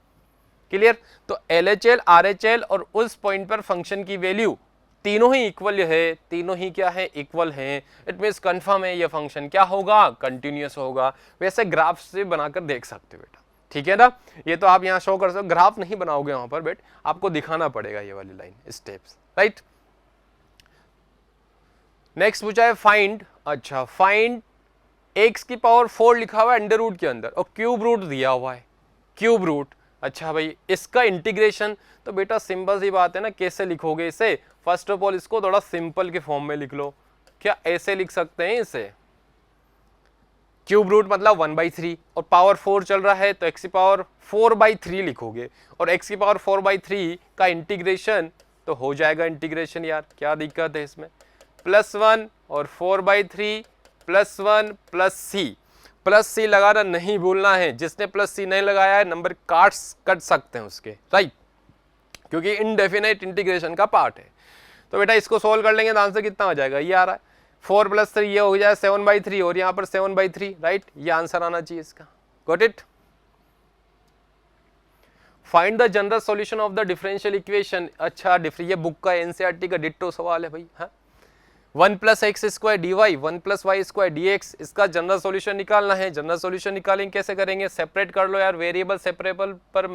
क्लियर। तो LHL RHL और उस पॉइंट पर फंक्शन की वैल्यू तीनों ही इक्वल है, तीनों ही क्या है, इक्वल हैं। इट मीन्स कंफर्म है ये फंक्शन क्या होगा, कंटिन्यूअस होगा। वैसे ग्राफ से बनाकर देख सकते हो बेटा, ठीक है ना। ये तो आप यहाँ शो कर सकते हो, ग्राफ नहीं बनाओगे वहां पर बेट, आपको दिखाना पड़ेगा ये वाली लाइन, स्टेप्स, राइट। नेक्स्ट पूछा है फाइंड, अच्छा फाइंड x की पावर 4 लिखा हुआ है अंडर रूट के अंदर और क्यूब रूट दिया हुआ है, क्यूब रूट। अच्छा भाई इसका इंटीग्रेशन, तो बेटा सिंपल सी बात है ना, कैसे लिखोगे इसे, फर्स्ट ऑफ ऑल इसको थोड़ा सिंपल के फॉर्म में लिख लो। क्या ऐसे लिख सकते हैं इसे, क्यूब रूट मतलब 1/3 और पावर 4 चल रहा है तो x की पावर 4/3 लिखोगे, और x की पावर 4/3 का इंटीग्रेशन तो हो जाएगा इंटीग्रेशन, यार क्या दिक्कत है इसमें, +1 और 4/3 +1 प्लस सी लगाना नहीं भूलना है। जिसने प्लस सी नहीं लगाया है नंबर कट सकते हैं उसके, राइट, क्योंकि इनडेफिनेट इंटीग्रेशन का पार्ट है। तो बेटा इसको सोल्व कर लेंगे तो आंसर कितना आ जाएगा, ये आ रहा है 4 + 3 ये हो जाए 7/3 और यहाँ पर 7/3, राइट, ये आंसर आना चाहिए इसका, got it. Find the general solution of the differential equation. अच्छा ये बुक का NCERT का डिट्टो सवाल है भाई, हाँ। 1 + x² dy 1 + y² dx, इसका जनरल सॉल्यूशन निकालना है। जनरल सॉल्यूशन निकालेंगे कैसे करेंगे, सेपरेट कर लो यार, वेरिएबल सेपरेबल पर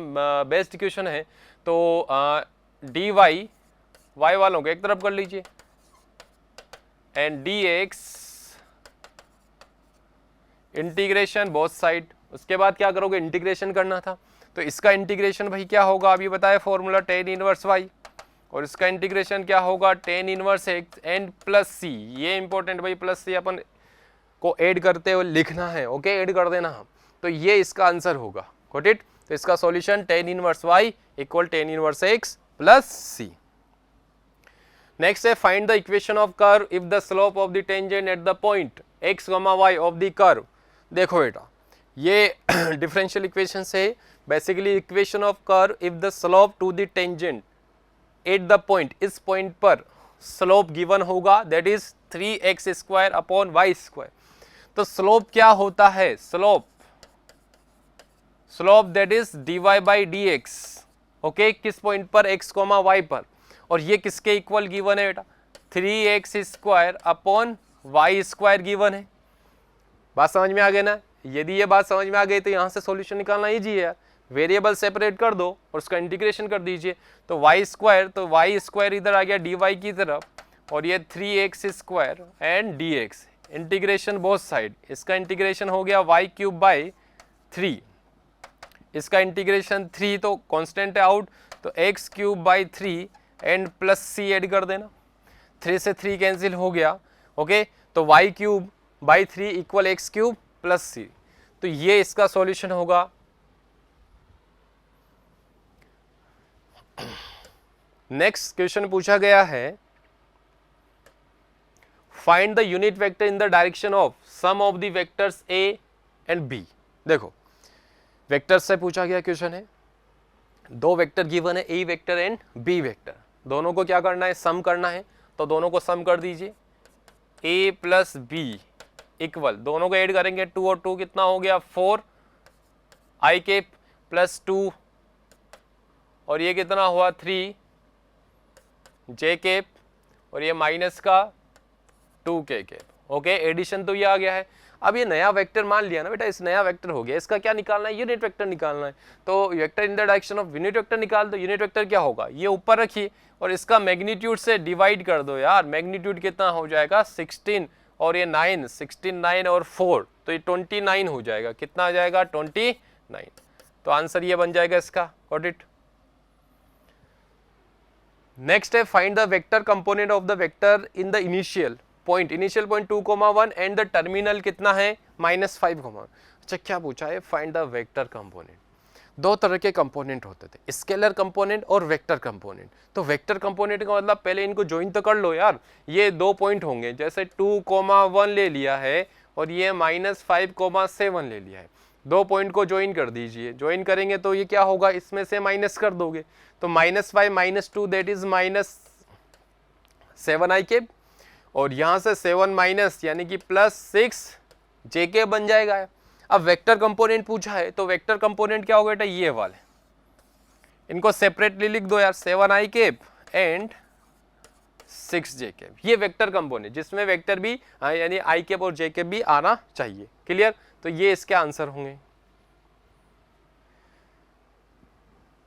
बेस्ड इक्वेशन है, तो dy y वालों को एक तरफ कर लीजिए and dx integration both side. उसके बाद क्या करोगे, इंटीग्रेशन करना था, तो इसका इंटीग्रेशन भाई क्या होगा, अभी बताया फॉर्मूला tan इनवर्स y, और इसका इंटीग्रेशन क्या होगा tan inverse x and +c। ये इंपॉर्टेंट भाई, +c अपन को ऐड करते हुए लिखना है, ओके, ऐड कर देना हम, तो ये इसका आंसर होगा, गॉट इट। तो इसका solution tan inverse y equal tan inverse x +c। Next है find the equation of curve if the slope of the tangent at the point x, y of the curve. देखो बेटा ये differential equation से basically equation of curve if the slope to the tangent at the point, इस point पर slope given होगा that is 3x² upon y²। तो slope क्या होता है, slope that is dy/dx, okay, किस पॉइंट पर, x, y पर, और ये किसके इक्वल गिवन है बेटा, 3x² अपॉन y² गिवन है। बात समझ में आ गई ना। यदि ये बात समझ में आ गई तो यहाँ से सॉल्यूशन निकालना इजी है, वेरिएबल सेपरेट कर दो और उसका इंटीग्रेशन कर दीजिए, तो y² इधर आ गया dy की तरफ, और ये 3x² and dx integration both side, इसका इंटीग्रेशन हो गया y³/3, इसका इंटीग्रेशन 3 तो कांस्टेंट है आउट, तो x³/3 एंड +c ऐड कर देना, 3 से 3 कैंसिल हो गया, ओके, तो y³/3 इक्वल x³ + c, तो ये इसका सॉल्यूशन होगा। नेक्स्ट क्वेश्चन पूछा गया है find the unit vector in the direction of sum of the vectors a and b। देखो वेक्टर्स से पूछा गया क्वेश्चन है, दो वेक्टर गिवन है, a vector and b vector, दोनों को क्या करना है, सम करना है, तो दोनों को सम कर दीजिए, a + b इक्वल, दोनों को ऐड करेंगे 2 और 2 कितना हो गया 4 i³ + 2, और ये कितना हुआ 3 j⁻, और ये माइनस का 2k², ओके, एडिशन तो ये आ गया है। अब ये नया वेक्टर मान लिया ना बेटा, इस नया वेक्टर हो गया, इसका क्या निकालना है, यूनिट वेक्टर निकालना है। तो vector in the direction of unit vector निकाल दो। यूनिट वेक्टर क्या होगा, ये ऊपर रखिए और इसका मैग्नीट्यूड से डिवाइड कर दो यार। मैग्नीट्यूड कितना हो जाएगा 16 और ये 9, 16 9 और 4 तो ये 29 हो जाएगा। कितना आ जाएगा 29। तो आंसर ये बन जाएगा इसका। Got it. नेक्स्ट है find the vector component of the vector in the initial point 2,1 and the terminal कितना है -5, अच्छा क्या पूछा है, फाइंड द वेक्टर कंपोनेंट। दो तरह के कंपोनेंट होते थे, स्केलर कंपोनेंट और वेक्टर कंपोनेंट। तो वेक्टर कंपोनेंट का मतलब पहले इनको ज्वाइन तो कर लो यार। ये 2 पॉइंट होंगे, जैसे 2,1 ले लिया है और ये -5,7 ले लिया है। 2 पॉइंट को ज्वाइन कर दीजिए। ज्वाइन करेंगे तो ये क्या होगा, इसमें से माइनस कर दोगे तो -5 - 2 दैट इज -7i और यहां से 7 माइनस यानी कि +6j बन जाएगा। अब वेक्टर कंपोनेंट पूछा है तो वेक्टर कंपोनेंट क्या होगा बेटा, ये वाले, इनको सेपरेटली लिख दो यार, 7i एंड 6j। ये वेक्टर कंपोनेंट जिसमें वेक्टर भी यानी i और j भी आना चाहिए। क्लियर। तो ये इसके आंसर होंगे।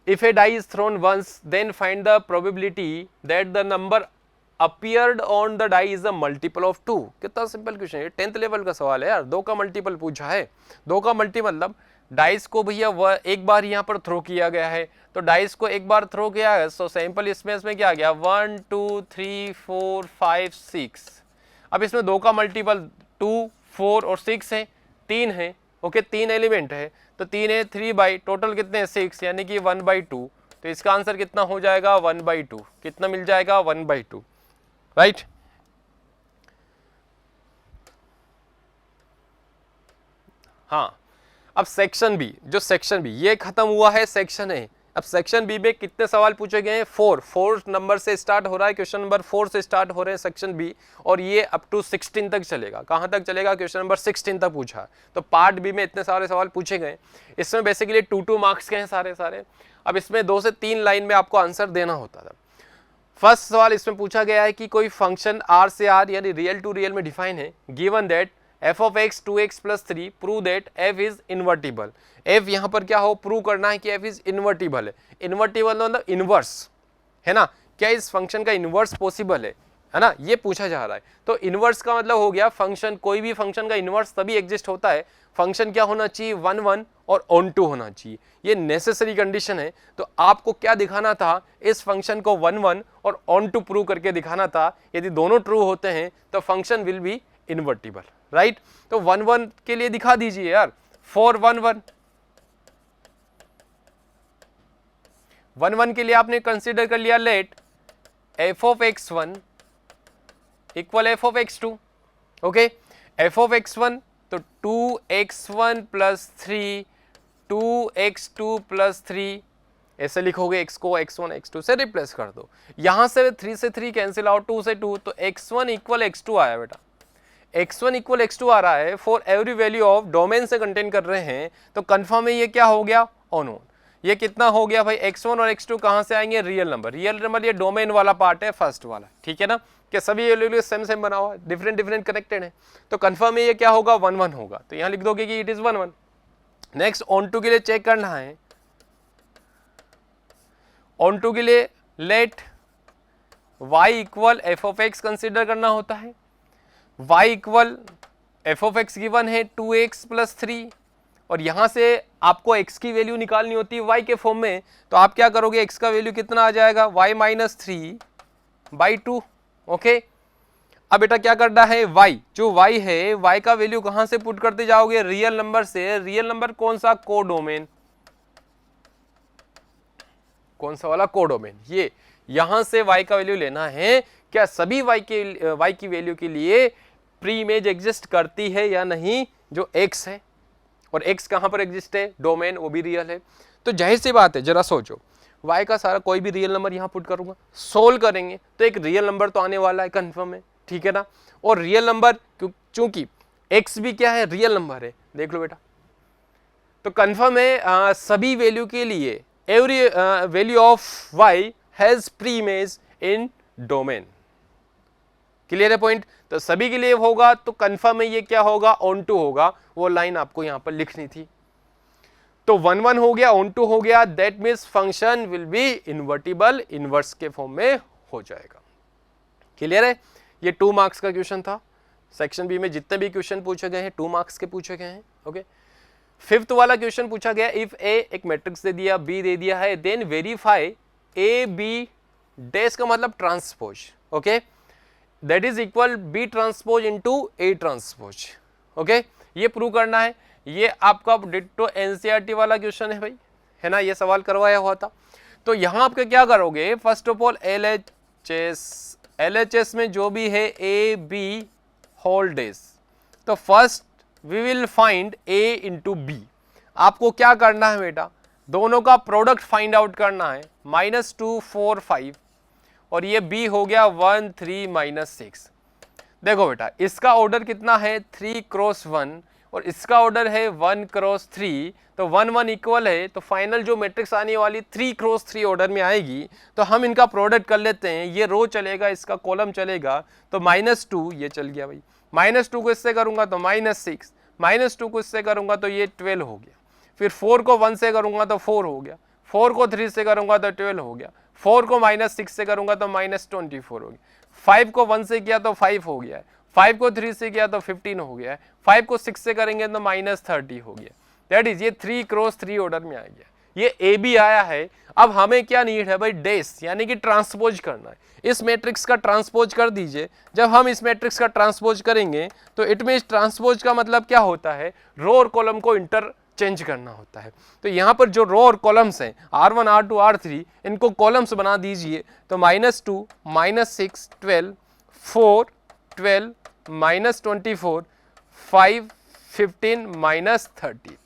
If a die is thrown once, then find the probability that the number appeared on the die is a multiple of 2। कितना सिंपल क्वेश्चन है, 10th लेवल का सवाल है यार। 2 का मल्टीपल पूछा है। 2 का मल्टी मतलब डाइस को भैया एक बार यहाँ पर थ्रो किया गया है, तो डाइस को एक बार थ्रो किया है, सो सैंपल इसमें क्या आ गया 1 2 3 4 5 6। अब इसमें 2 का मल्टीपल 2 4 और 6 है, 3 है। ओके 3 एलिमेंट है तो 3 है 3 बाई टोटल कितने 6 यानी कि 1/2। तो इसका आंसर कितना हो जाएगा 1/2। कितना मिल जाएगा 1/2। राइट। हाँ अब सेक्शन बी, जो सेक्शन बी ये खत्म हुआ है सेक्शन ए। अब सेक्शन बी में कितने सवाल पूछे गए हैं 4 नंबर से स्टार्ट हो रहा है, क्वेश्चन नंबर 4 से स्टार्ट हो रहे हैं सेक्शन बी और ये अप टू 16 तक चलेगा। कहां तक चलेगा, क्वेश्चन नंबर 16 तक पूछा। तो पार्ट बी में इतने सारे सवाल पूछे गए, इसमें बेसिकली 2 मार्क्स के हैं सारे। अब इसमें 2 से 3 लाइन में आपको आंसर देना होता था। फर्स्ट सवाल इसमें पूछा गया है कि कोई फंक्शन r से r यानी रियल टू रियल में डिफाइन है, given that f of x 2x + 3 prove that f is invertible. f यहाँ पर क्या हो, प्रूव करना है कि f इज इन्वर्टिबल है। इन्वर्टिबल मतलब इनवर्स है ना, क्या इस फंक्शन का इनवर्स पॉसिबल है ना, ये पूछा जा रहा है। तो इनवर्स का मतलब हो गया फंक्शन, कोई भी फंक्शन का इनवर्स तभी एग्जिस्ट होता है, फंक्शन क्या होना चाहिए 1 1 और ऑन टू होना चाहिए, ये नेसेसरी कंडीशन है। तो आपको क्या दिखाना था, इस फंक्शन को 1 1 और ऑन टू प्रूव करके दिखाना था। यदि दोनों ट्रू होते हैं तो function will be invertible. Right. तो 1 1 के लिए दिखा दीजिए यार, 4 1 1 1 1 के लिए आपने कंसीडर कर लिया, let f of x1 equal f of x2। Okay f of x1 तो 2x1 + 3 2x2 + 3 ऐसे लिखोगे, x को x1 x2 से रिप्लेस कर दो। यहां से 3 से 3 कैंसिल आउट, 2 से 2 तो x1 = x2 आया बेटा। x1 = x2 आ रहा है for every value of domain से कंटेन कर रहे हैं, तो कंफर्म है ये क्या हो गया अननोन। ये कितना हो गया भाई, x1 और x2 कहां से आएंगे, रियल नंबर। रियल नंबर ये डोमेन वाला पार्ट है, फर्स्ट वाला, ठीक है ना, कि सभी वैल्यू सेम बना हुआ है, डिफरेंट कनेक्टेड है। तो कंफर्म है ये क्या होगा 1 1 होगा, तो यहां लिख दोगे कि it is 1 1। Next onto के लिए चेक करना है, ऑन टू के लिए let y = f of x consider करना होता है। y = f of x given है 2x + 3 और यहां से आपको x की वैल्यू निकालनी होती है y के फॉर्म में, तो आप क्या करोगे, x का वैल्यू कितना आ जाएगा y - 3/2। ओके अब बेटा क्या करना है, y जो y है y का वैल्यू कहां से पुट करते जाओगे, रियल नंबर से। रियल नंबर कौन सा, कोडोमेन, कौन सा वाला, कोडोमेन। ये यहां से y का वैल्यू लेना है, क्या सभी y की वैल्यू के लिए प्री इमेज एग्जिस्ट करती है या नहीं, जो x है, और x कहां पर एग्जिस्ट है, डोमेन, वो भी रियल है। तो जाहिर सी बात है, जरा सोचो, y का सारा कोई भी रियल नंबर यहां पुट करूंगा, सोल्व करेंगे तो एक रियल नंबर तो आने वाला है, कंफर्म है, ठीक है ना। और रियल नंबर चूंकि x भी क्या है, रियल नंबर है, देख लो बेटा, तो कंफर्म है सभी वैल्यू के लिए every value of y has pre image in domain. Clear है पॉइंट? तो सभी के लिए होगा तो कंफर्म है ये क्या होगा, ऑन टू होगा, वो लाइन आपको यहां पर लिखनी थी। तो 1 1 हो गया, ऑन टू हो गया, that means function will be invertible, inverse के फॉर्म में हो जाएगा। क्लियर है? ये 2 मार्क्स का क्वेश्चन था। सेक्शन बी में जितने भी क्वेश्चन पूछे गए हैं 2 मार्क्स के पूछे गए हैं। ओके, फिफ्थ वाला क्वेश्चन पूछा गया, इफ ए एक मैट्रिक्स दे दिया, बी दे दिया है, then verify A B dash का मतलब transpose, okay, that is equal B transpose into A transpose. Okay, ये प्रूव करना है। ये आपका डिट्टो एनसीईआरटी वाला क्वेश्चन है भाई, है ना, ये सवाल करवाया हुआ था। तो यहां आप क्या करोगे, फर्स्ट ऑफ ऑल एलएचएस में जो भी है ए बी होल डैश, तो first we will find A into B. आपको क्या करना है बेटा, दोनों का प्रोडक्ट फाइंड आउट करना है, -2 4 5, और ये b हो गया 1 3 -6। देखो बेटा, इसका ऑर्डर कितना है 3 क्रॉस 1 और इसका ऑर्डर है 1 क्रॉस 3, तो 1 1 इक्वल है, तो फाइनल जो मैट्रिक्स आने वाली 3 क्रॉस 3 ऑर्डर में आएगी। तो हम इनका प्रोडक्ट कर लेते हैं, ये रो चलेगा, इसका कॉलम चलेगा, तो -2 ये चल गया भाई, -2 को इससे करूंगा तो -6, -2 को इससे करूंगा तो ये 12 हो गया, फिर 4 को 1 से करूंगा तो 4 हो गया, 4 को 3 से करूंगा तो 12 हो गया, 4 को -6 से करूंगा तो -24 हो गया, 5 को 1 से किया तो 5 हो गया है, 5 को 3 से किया तो 15 हो गया है, 5 को 6 से करेंगे तो -30 हो गया। दैट इज ये 3 क्रॉस 3 ऑर्डर में आ गया, ये ए बी आया है। अब हमें क्या नीड है भाई, डैश यानी कि ट्रांसपोज करना है। इस मैट्रिक्स का ट्रांसपोज कर दीजिए। जब हम इस मैट्रिक्स का ट्रांसपोज करेंगे तो इट मींस ट्रांसपोज का मतलब क्या होता है, रो और कॉलम को इंटरचेंज करना होता है। तो यहाँ पर जो रो और कॉलम्स हैं R1 R2 R3, इनको कॉलम्स बना दीजिए। तो -2 -6 12 4 12 -24 5 15 -30,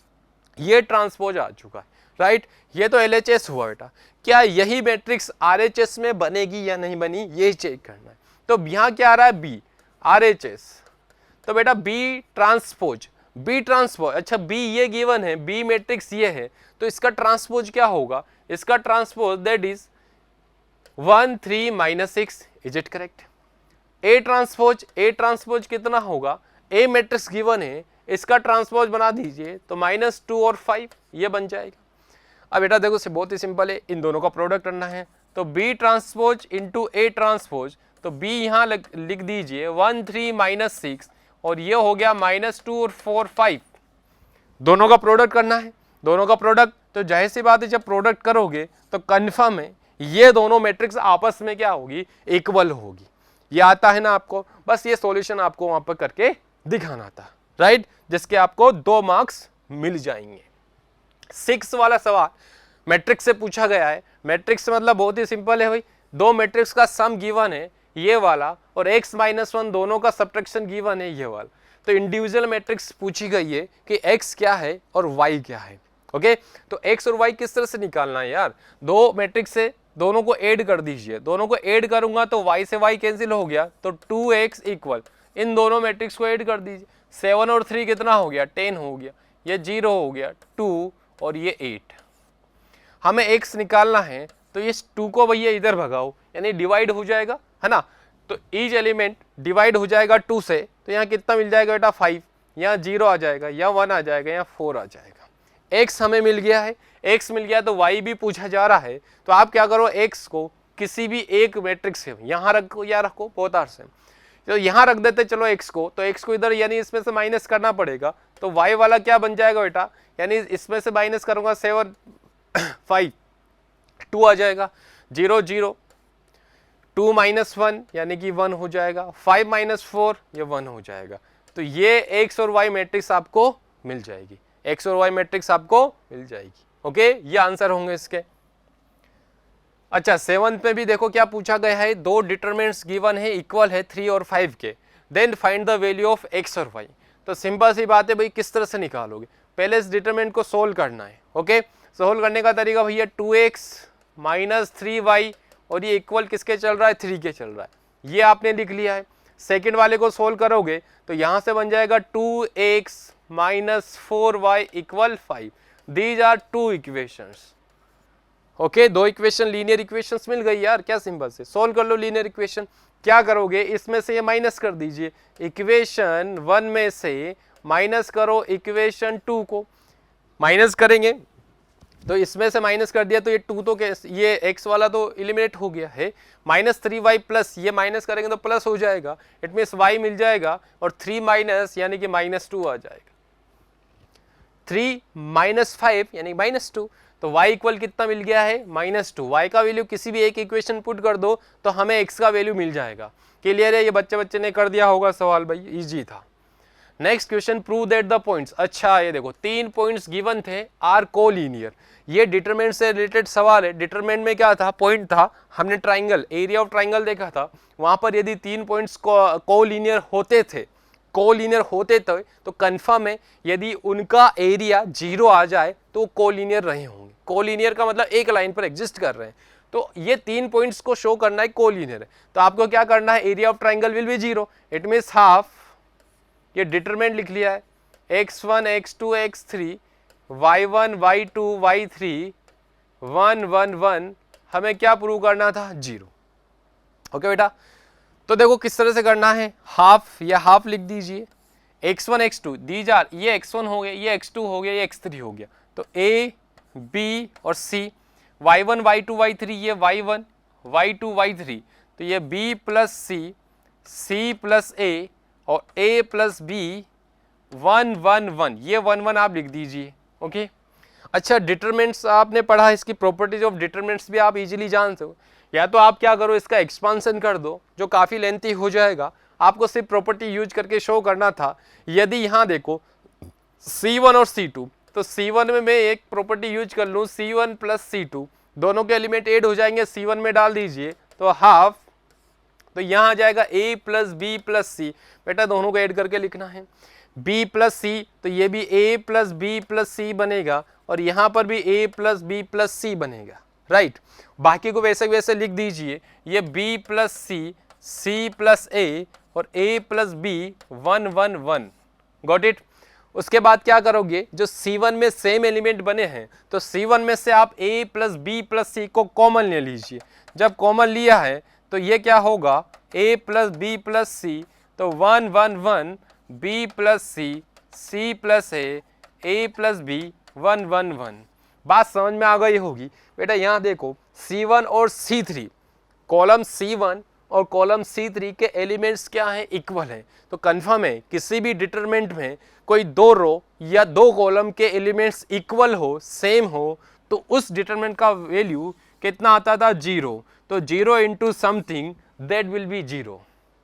ये ट्रांसपोज आ चुका है, राइट। ये तो एलएचएस हुआ बेटा। क्या यही मैट्रिक्स आरएचएस में बनेगी या नहीं बनी, ये चेक करना है। तो यहाँ क्या आ रहा है, बी आरएचएस, तो बेटा बी ट्रांसपोज, अच्छा बी ये गिवन है, बी मैट्रिक्स ये है, तो इसका ट्रांसपोज क्या होगा, इसका transpose that is 1 3 -6, is it correct. A transpose कितना होगा, ए मैट्रिक्स गिवन है, इसका ट्रांसपोज बना दीजिए तो -2 और 5 ये बन जाएगा। अब बेटा देखो से बहुत ही सिंपल है, इन दोनों का प्रोडक्ट करना है। तो B transpose into A transpose, तो बी यहाँ लिख दीजिए 1 3 -6 और ये हो गया -2 और 4 5, दोनों का प्रोडक्ट करना है। दोनों का प्रोडक्ट, तो जाहिर सी बात है जब प्रोडक्ट करोगे तो कन्फर्म है ये दोनों मैट्रिक्स आपस में क्या होगी, इक्वल होगी। ये आता है ना आपको, बस ये सॉल्यूशन आपको वहां पर करके दिखाना था, राइट, जिसके आपको 2 मार्क्स मिल जाएंगे। 6 वाला सवाल मैट्रिक्स से पूछा गया है। मैट्रिक्स मतलब बहुत ही सिंपल है भाई, दो मैट्रिक्स का सम गिवन है ये वाला, और x - 1 दोनों का सब्ट्रैक्शन गिवन है ये वाला। तो इंडिविजुअल मैट्रिक्स पूछी गई है कि x क्या है और y क्या है। ओके, तो x और y किस तरह से निकालना है यार, दो मैट्रिक्स से दोनों को ऐड कर दीजिए। दोनों को ऐड करूंगा तो y से y कैंसिल हो गया, तो 2x इक्वल, इन दोनों मैट्रिक्स को ऐड कर दीजिए। 7 और 3 कितना हो गया, 10 हो गया, ये 0 हो गया, 2 और ये 8। हमें x निकालना है तो इस 2 को भैया इधर भगाओ, यानी डिवाइड हो जाएगा, है ना। तो ईच एलिमेंट डिवाइड हो जाएगा 2 से, तो यहाँ कितना मिल जाएगा बेटा 5, यहाँ 0 आ जाएगा, यहाँ 1 आ जाएगा, यहाँ 4 आ जाएगा। x हमें मिल गया है, x मिल गया तो y भी पूछा जा रहा है। तो आप क्या करो, x को किसी भी एक मैट्रिक्स से यहाँ रखो या रखो, बहुत आसान है। तो यहाँ रख देते चलो x को, तो x को इधर यानी इसमें से माइनस करना पड़ेगा। तो y वाला क्या बन जाएगा बेटा, यानी इसमें से माइनस करूंगा 7 5 2 आ जाएगा, 0 0 2 - 1 यानी कि 1 हो जाएगा, 5 - 4 ये 1 हो जाएगा। तो ये x और y मैट्रिक्स आपको मिल जाएगी, x और y मैट्रिक्स आपको मिल जाएगी। ओके, ये आंसर होंगे इसके। अच्छा, 7th में भी देखो क्या पूछा गया है, दो डिटरमिनेंट्स गिवन है, इक्वल है 3 और 5 के, then find the value of x और y। तो सिंपल सी बात है भाई, किस तरह से निकालोगे, पहले इस डिटरमिनेंट को सोल्व करना है। ओके, सोल्व करने का तरीका भैया 2x - 3y, और ये इक्वल किसके चल रहा है, 3 के चल रहा है, ये आपने लिख लिया है। सेकेंड वाले को सोल्व करोगे तो यहां से बन जाएगा 2x - 4y = 5। These are 2 equations. Okay, दो इक्वेशन लीनियर इक्वेशंस मिल गई यार, क्या सिंपल से सॉल्व कर लो लीनियर इक्वेशन। क्या करोगे, इसमें से ये माइनस कर दीजिए, इक्वेशन 1 में से माइनस करो इक्वेशन 2 को, माइनस करेंगे तो इसमें से माइनस कर दिया तो ये 2 तो ये x वाला तो एलिमिनेट हो गया है, -3y प्लस ये माइनस करेंगे तो प्लस हो जाएगा, इट मीन्स y मिल जाएगा और 3 माइनस यानी कि -2 आ जाएगा, 3 - 5 यानी -2, तो y इक्वल कितना मिल गया है -2। y का वैल्यू किसी भी एक इक्वेशन पुट कर दो तो हमें x का वैल्यू मिल जाएगा। क्लियर है, ये बच्चे ने कर दिया होगा सवाल भाई, इजी था। Next question, prove that the points. अच्छा ये देखो 3 पॉइंट्स गिवन थे आर कोलिनियर, ये डिटरमिनेंट से रिलेटेड सवाल है। डिटरमिनेंट में क्या था, पॉइंट था, हमने ट्राइंगल, एरिया ऑफ ट्राइंगल देखा था, वहां पर यदि 3 पॉइंट्स कोलिनियर होते थे, कोलिनियर होते थे तो कंफर्म है यदि उनका एरिया 0 आ जाए तो कोलिनियर रहे होंगे। कोलिनियर का मतलब एक लाइन पर एग्जिस्ट कर रहे हैं, तो ये 3 पॉइंट्स को शो करना है कोलिनियर है, तो आपको क्या करना है, area of triangle will be 0, it means half, ये डिटरमिनेंट लिख लिया है, x1 x2 x3 y1 y2 y3 1 1 1, हमें क्या प्रूव करना था, 0। ओके बेटा, तो देखो किस तरह से करना है, हाफ या हाफ लिख दीजिए, x1 x2 दीज आर, ये x1 हो गया, ये x2 हो गया, ये x3 हो गया, तो a b और c, y1 y2 y3 ये y1 y2 y3, तो ये b plus c plus a और a प्लस b 1 1 1, ये 1 1 आप लिख दीजिए। ओके, अच्छा डिटरमिनेंट्स आपने पढ़ा, इसकी प्रॉपर्टीज ऑफ डिटरमिनेंट्स भी आप इजीली जानते हो, या तो आप क्या करो इसका एक्सपांसन कर दो जो काफ़ी लेंथी हो जाएगा, आपको सिर्फ प्रॉपर्टी यूज करके शो करना था। यदि यहाँ देखो C1 और C2, तो C1 में मैं एक प्रॉपर्टी यूज कर लूँ, C1 प्लस C2, दोनों के एलिमेंट ऐड हो जाएंगे, C1 में डाल दीजिए तो हाफ, तो यहाँ आ जाएगा a प्लस बी प्लस सी, बेटा दोनों को ऐड करके लिखना है, b प्लस सी, तो ये भी a प्लस बी प्लस सी बनेगा और यहाँ पर भी a प्लस बी प्लस सी बनेगा, राइट। बाकी को वैसे वैसे लिख दीजिए, ये b plus C, c plus a और a plus B 1 1 1, got it. उसके बाद क्या करोगे, जो C1 में सेम एलिमेंट बने हैं तो C1 में से आप a प्लस बी प्लस सी को कॉमन ले लीजिए, जब कॉमन लिया है तो ये क्या होगा, a plus B plus C, तो 1 1 1 b plus C, c plus a plus B 1 1 1। बात समझ में आ गई होगी बेटा। यहाँ देखो C1 और C3, कॉलम C1 और कॉलम C3 के एलिमेंट्स क्या हैं, इक्वल हैं, तो कंफर्म है किसी भी डिटरमिनेंट में कोई 2 रो या 2 कॉलम के एलिमेंट्स इक्वल हो, सेम हो, तो उस डिटरमिनेंट का वैल्यू कितना आता था, 0, तो 0 into something that will B 0।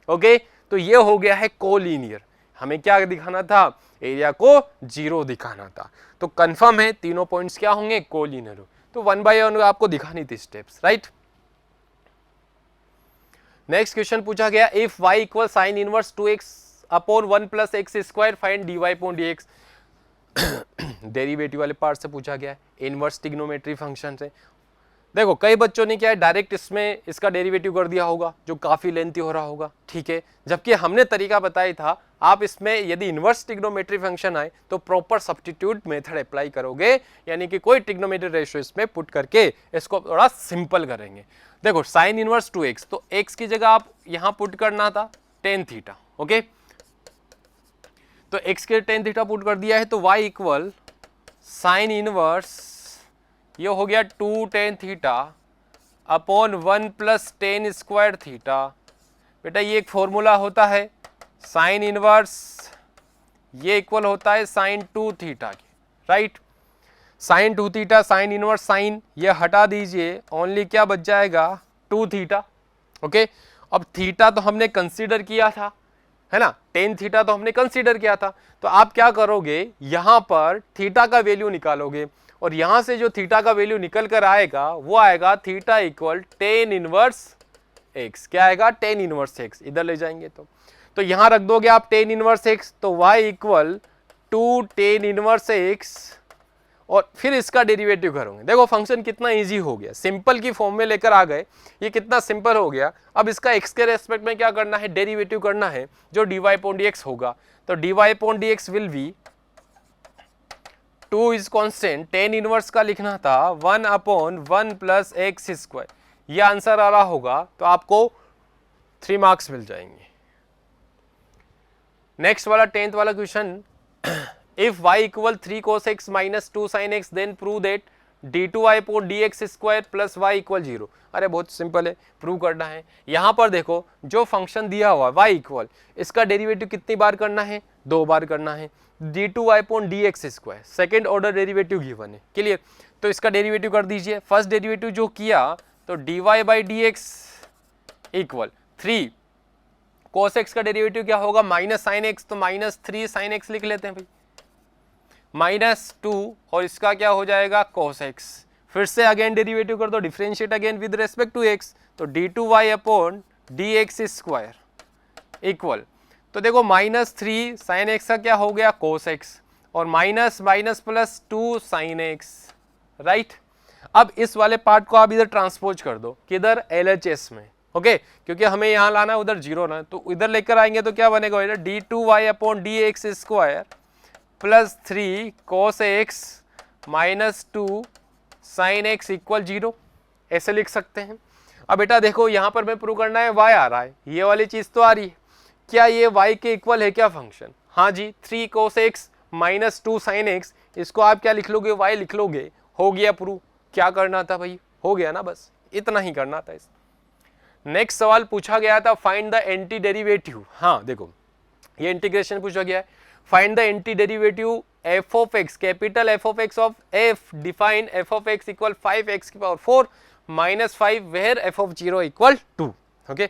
Okay, तो ये हो गया है कोलिनियर। हमें क्या दिखाना था, एरिया को 0 दिखाना था, तो कंफर्म है तीनों पॉइंट्स क्या होंगे, कोलिनियर हो। तो 1 बाय 1 आपको दिखानी थी स्टेप्स, राइट। नेक्स्ट क्वेश्चन पूछा गया, if y equal sine inverse 2x upon 1 plus x square find dy upon dx। Derivative वाले पार्ट से पूछा गया है, इनवर्स ट्रिग्नोमेट्री फंक्शन से। देखो कई बच्चों ने क्या है, डायरेक्ट इसमें इसका डेरिवेटिव कर दिया होगा जो काफी लेंथी हो रहा होगा, ठीक है, जबकि हमने तरीका बताया था, आप इसमें यदि इनवर्स ट्रिग्नोमेट्री फंक्शन आए तो प्रॉपर सब्स्टिट्यूट मेथड अप्लाई करोगे, यानी कि कोई ट्रिग्नोमेट्री रेशियो इसमें पुट करके इसको थोड़ा सिंपल करेंगे। देखो साइन इनवर्स 2x, तो x की जगह आप यहां पुट करना था tan थीटा, ओके, तो x के tan थीटा पुट कर दिया है, तो y इक्वल साइन इनवर्स, ये हो गया 2 tan theta upon 1 plus tan square theta. बेटा ये एक फॉर्मूला होता है साइन इनवर्स, ये इक्वल होता है साइन 2 थीटा के, right. Sine 2 theta, sine inverse sine, ये हटा दीजिए, ओनली क्या बच जाएगा, 2 थीटा। ओके, अब थीटा तो हमने कंसीडर किया था, है ना, tan थीटा तो हमने कंसीडर किया था, तो आप क्या करोगे, यहां पर थीटा का वैल्यू निकालोगे और यहां से जो थीटा का वैल्यू निकल कर आएगा वो आएगा theta equal tan inverse x। क्या आएगा, tan इनवर्स x, इधर ले जाएंगे तो यहां रख दोगे आप tan इनवर्स x, तो y equal 2 tan inverse x और फिर इसका डेरिवेटिव करोगे। देखो फंक्शन कितना इजी हो गया, सिंपल की फॉर्म में लेकर आ गए, ये कितना सिंपल हो गया। अब इसका x के रेस्पेक्ट में क्या करना है, डेरिवेटिव करना है, जो dy अपॉन dx होगा, तो dy upon dx will be 2 is constant, tan inverse का लिखना था 1/1 प्लस एक्स स्क्वायर, ये आंसर आ रहा होगा तो आपको 3 मार्क्स मिल जाएंगे। नेक्स्ट वाला 10th वाला question, if y equal 3 cos x minus 2 sin x then prove that d2y upon dx square plus y equal 0। अरे बहुत सिंपल है, प्रूव करना है। यहां पर देखो जो फंक्शन दिया हुआ है y इक्वल, इसका डेरिवेटिव कितनी बार करना है, 2 बार करना है। d2y upon dx square second order derivative given है, क्लियर। तो इसका डेरिवेटिव कर दीजिए। फर्स्ट डेरिवेटिव जो किया तो dy by dx equal 3 cos x का डेरिवेटिव क्या होगा, माइनस साइन एक्स, तो माइनस 3 साइन एक्स लिख लेते हैं भाई, माइनस 2 और इसका क्या हो जाएगा cos x। फिर से अगेन डेरिवेटिव कर दो, differentiate again with respect to x, तो d2y upon dx square equal, तो देखो माइनस 3 साइन एक्स का क्या हो गया cos x और minus minus plus 2 sine x, right. अब इस वाले पार्ट को आप इधर ट्रांसपोज कर दो, किधर, LHS में, ओके क्योंकि हमें यहाँ लाना है, उधर 0 ना, तो इधर लेकर आएंगे तो क्या बनेगा इधर d2y upon dx square plus 3 cos x minus 2 sine x equal 0, ऐसे लिख सकते हैं। अब बेटा देखो यहाँ पर मैं प्रूव करना है y आ रहा है, ये वाली चीज तो आ रही है, क्या ये y के इक्वल है क्या फंक्शन, हाँ जी, 3 cos x minus 2 sine x, इसको आप क्या लिख लोगे, y लिख लोगे, हो गया प्रूव। क्या करना था भाई, हो गया ना, बस इतना ही करना था। इस नेक्स्ट सवाल पूछा गया था, फाइंड द एंटी डेरिवेटिव। हाँ देखो ये इंटीग्रेशन पूछा गया है, find the anti derivative f of x, capital f of x of f, define f of x equal 5x की power 4 minus 5 where f of 0 equal 2, okay.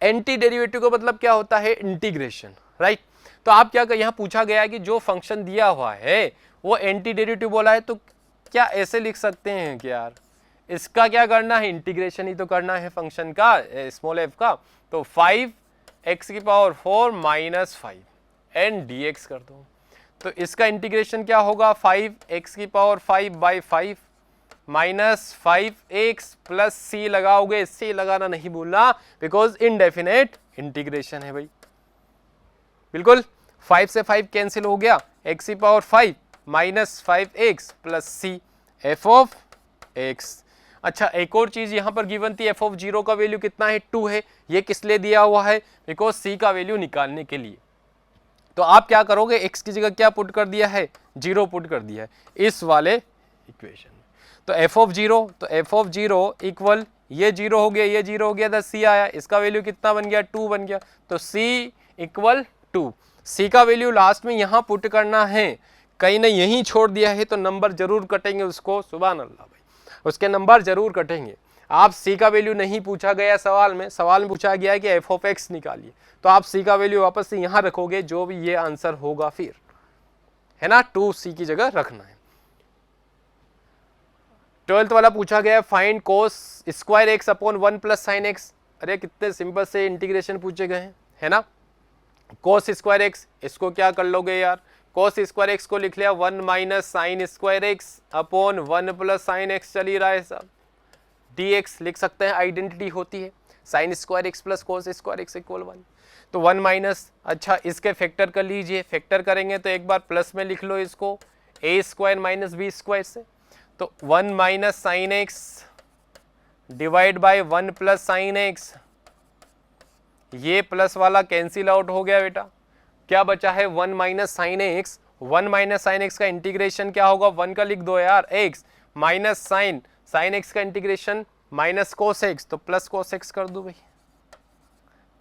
Anti derivative का मतलब क्या होता है, इंटीग्रेशन, राइट। तो आप क्या यहाँ पूछा गया है कि जो फंक्शन दिया हुआ है वो एंटी डेरिवेटिव बोला है, तो क्या ऐसे लिख सकते हैं कि यार इसका क्या करना है, इंटीग्रेशन ही तो करना है फंक्शन का, स्मॉल f का, तो 5x की पावर 4 माइनस 5 एंड dx कर दो, तो इसका इंटीग्रेशन क्या होगा, 5x की power 5 by 5 minus 5x plus c लगाओगे, c लगाना नहीं भूलना बिकॉज इनडेफिनेट इंटीग्रेशन है भाई, बिल्कुल। 5 से 5 कैंसिल हो गया, x की power 5 minus 5x plus c f of x। अच्छा एक और चीज यहां पर गिवन थी, f ऑफ 0 का वैल्यू कितना है, 2 है, ये किस लिए दिया हुआ है, बिकॉज c का वैल्यू निकालने के लिए। तो आप क्या करोगे, x की जगह क्या पुट कर दिया है, 0 पुट कर दिया है इस वाले इक्वेशन में। तो f ऑफ 0, तो f ऑफ 0 इक्वल, ये 0 हो गया, ये 0 हो गया था, c आया, इसका वैल्यू कितना बन गया, 2 बन गया, तो c इक्वल 2। c का वैल्यू लास्ट में यहां पुट करना है, कहीं ने यहीं छोड़ दिया है तो नंबर जरूर कटेंगे उसको, सुभान अल्लाह भाई, उसके नंबर जरूर कटेंगे। आप c का वैल्यू नहीं पूछा गया सवाल में पूछा गया है कि f ऑफ x निकालिए, तो आप c का वैल्यू वापस से यहां रखोगे, जो भी ये आंसर होगा फिर, है ना, 2c की जगह रखना है। 12th वाला पूछा गया, find cos square x upon 1 plus sine x। अरे कितने सिंपल से इंटीग्रेशन पूछे गए हैं, है ना। cos स्क्वायर x, इसको क्या कर लोगे यार, cos स्क्वायर x को लिख लिया 1 minus sine square x upon 1 plus sine x, चल ही रहा है सब, dx लिख सकते हैं, आइडेंटिटी होती है, sine square x plus cos square x equal 1, तो 1 माइनस, अच्छा इसके फैक्टर कर लीजिए, फैक्टर करेंगे तो एक बार प्लस में लिख लो इसको, a square minus b square से, तो 1 minus sine x divide by 1 plus sine x, ये प्लस वाला कैंसिल आउट हो गया बेटा, क्या बचा है 1 minus sine X. 1 minus sine X का इंटीग्रेशन क्या होगा, 1 का लिख दो यार, x माइनस साइन एक्स का इंटीग्रेशन माइनस कोस एक्स, तो प्लस कोस एक्स कर दो भाई,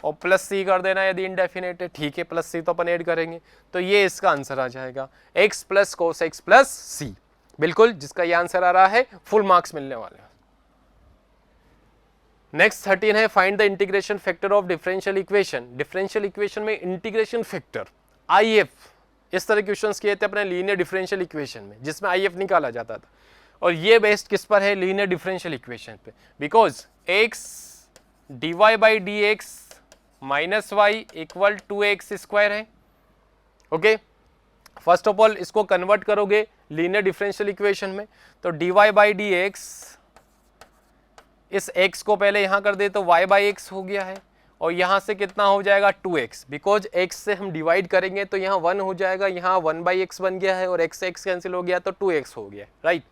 और प्लस c कर देना यदि इंडेफिनेट है, ठीक है, प्लस c तो अपन ऐड करेंगे, तो ये इसका आंसर आ जाएगा, x plus cos x plus c, बिल्कुल, जिसका ये आंसर आ रहा है, फुल मार्क्स मिलने वाले हैं। नेक्स्ट 13 है, find the integration factor of differential equation. Differential equation में इंटीग्रेशन फैक्टर IF, इस तरह क्वेश्चंस किए थे अपने लीनियर डिफरेंशियल इक्वेशन में, जिसमें IF निकाला जाता था, और ये बेस्ड किस पर है, लीनियर डिफरेंशियल इक्वेशन पे, because x dy by D X minus Y equal 2x square है, ओके। फर्स्ट ऑफ ऑल इसको कन्वर्ट करोगे लीनियर डिफरेंशियल इक्वेशन में, तो dy बाई डी एक्स, इस x को पहले यहां कर दे तो y बाई एक्स हो गया है, और यहाँ से कितना हो जाएगा 2x, बिकॉज x से हम डिवाइड करेंगे तो यहाँ 1 हो जाएगा, यहाँ 1/x बन गया है और x से x कैंसिल हो गया तो 2x हो गया, राइट।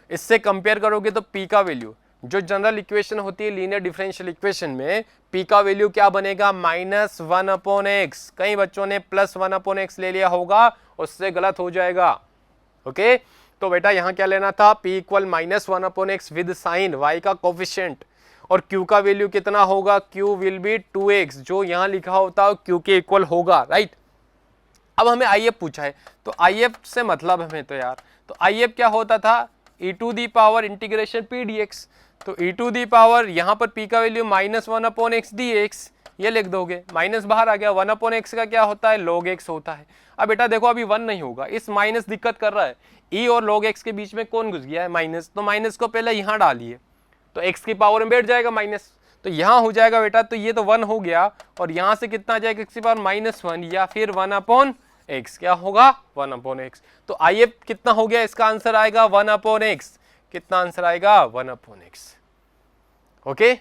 इससे कंपेयर करोगे तो p का वैल्यू, जो जनरल इक्वेशन होती है लीनियर डिफरेंशियल इक्वेशन में, p का वैल्यू क्या बनेगा -1/x। कई बच्चों ने +1/x ले लिया होगा, उससे गलत हो जाएगा, ओके। तो बेटा यहाँ क्या लेना था, p equal -1/x with sine y का कोफिशिएंट, और q का वैल्यू कितना होगा, q विल बी 2x, जो यहाँ लिखा होता है q के इक्वल होगा, राइट। अब हमें IF पूछा है, तो IF से मतलब हमें तो यार, तो IF क्या होता था, e⁻ इंटीग्रेशन p dx। तो e⁻, यहाँ पर p का वैल्यू -1/x dx, ये लिख दोगे, माइनस बाहर आ गया, 1/x का क्या होता है, log x होता है। अब बेटा देखो अभी 1 नहीं होगा, इस माइनस दिक्कत कर रहा है, e और log x के बीच में कौन घुस गया है, माइनस, तो माइनस को पहले यहाँ डालिए तो x की पावर में बैठ जाएगा माइनस, तो यहाँ हो जाएगा बेटा, तो ये तो 1 हो गया, और यहाँ से कितना आ जाएगा x की पावर -1 या फिर 1/x, क्या होगा 1/x। तो IF कितना हो गया, इसका आंसर आएगा 1/x, कितना आंसर आएगा 1/x, ओके।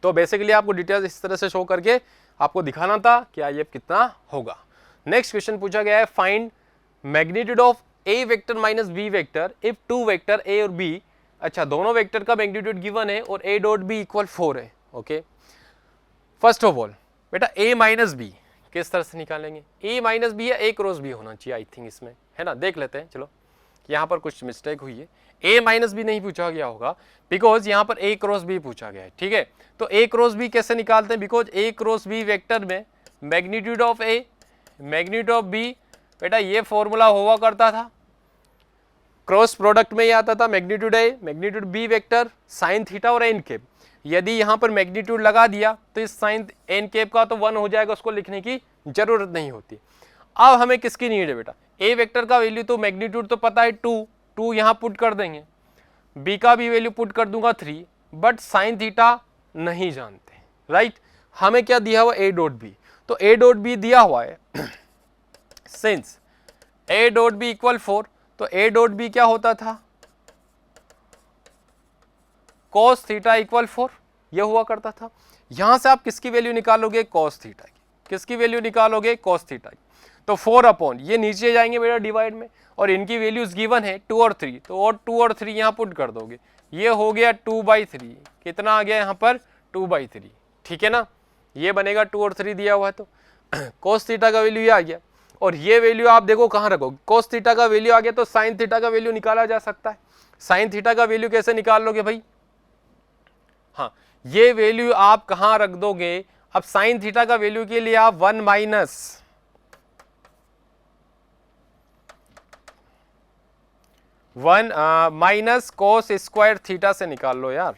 तो बेसिकली आपको डिटेल्स इस तरह से शो करके आपको दिखाना था कि IF कितना होगा। नेक्स्ट क्वेश्चन पूछा गया है, find magnitude of a vector minus b vector if two vector a और b, अच्छा दोनों वेक्टर का मैग्नीट्यूड गिवन है और a डॉट b इक्वल 4 है, ओके। फर्स्ट ऑफ ऑल बेटा a माइनस b किस तरह से निकालेंगे, a माइनस b या a क्रॉस b होना चाहिए, आई थिंक इसमें, है ना, देख लेते हैं, चलो यहाँ पर कुछ मिस्टेक हुई है, a माइनस बी नहीं पूछा गया होगा, बिकॉज यहाँ पर a क्रॉस b पूछा गया है, ठीक है। तो a क्रॉस b कैसे निकालते हैं, because a cross b vector में magnitude of a magnitude of b, बेटा ये फॉर्मूला हुआ करता था, क्रॉस प्रोडक्ट में ही आता था, magnitude a magnitude b vector sine theta और एन कैप। यदि यहाँ पर मैग्नीट्यूड लगा दिया तो इस साइन एन कैप का तो 1 हो जाएगा, उसको लिखने की जरूरत नहीं होती। अब हमें किसकी नीड है बेटा, a वेक्टर का वैल्यू तो मैग्नीट्यूड तो पता है 2 यहाँ पुट कर देंगे, b का भी वैल्यू पुट कर दूंगा 3, बट साइन थीटा नहीं जानते, राइट। हमें क्या दिया हुआ a डॉट b, तो a डॉट b दिया हुआ है since a dot b equal 4, तो a डॉट b क्या होता था, cos थीटा इक्वल 4, यह हुआ करता था। यहां से आप किसकी वैल्यू निकालोगे, cos थीटा की, किसकी वैल्यू निकालोगे, cos थीटा की, तो 4 ये नीचे जाएंगे बेटा डिवाइड में, और इनकी वैल्यूज गिवन है 2 और 3, तो और 2 और 3 यहाँ पुट कर दोगे, ये हो गया 2/3, कितना आ गया यहाँ पर 2/3, ठीक है ना, ये बनेगा 2 और 3 दिया हुआ है, तो cos थीटा का वैल्यू ये आ गया, और ये वैल्यू आप देखो कहाँ रखोगे, cos थीटा का वैल्यू आ गया तो sin थीटा का वैल्यू निकाला जा सकता है। sin थीटा का वैल्यू कैसे निकाल लोगे भाई, हाँ ये वैल्यू आप कहाँ रख दोगे, अब sin थीटा का वैल्यू के लिए आप 1 माइनस cos स्क्वायर थीटा से निकाल लो यार,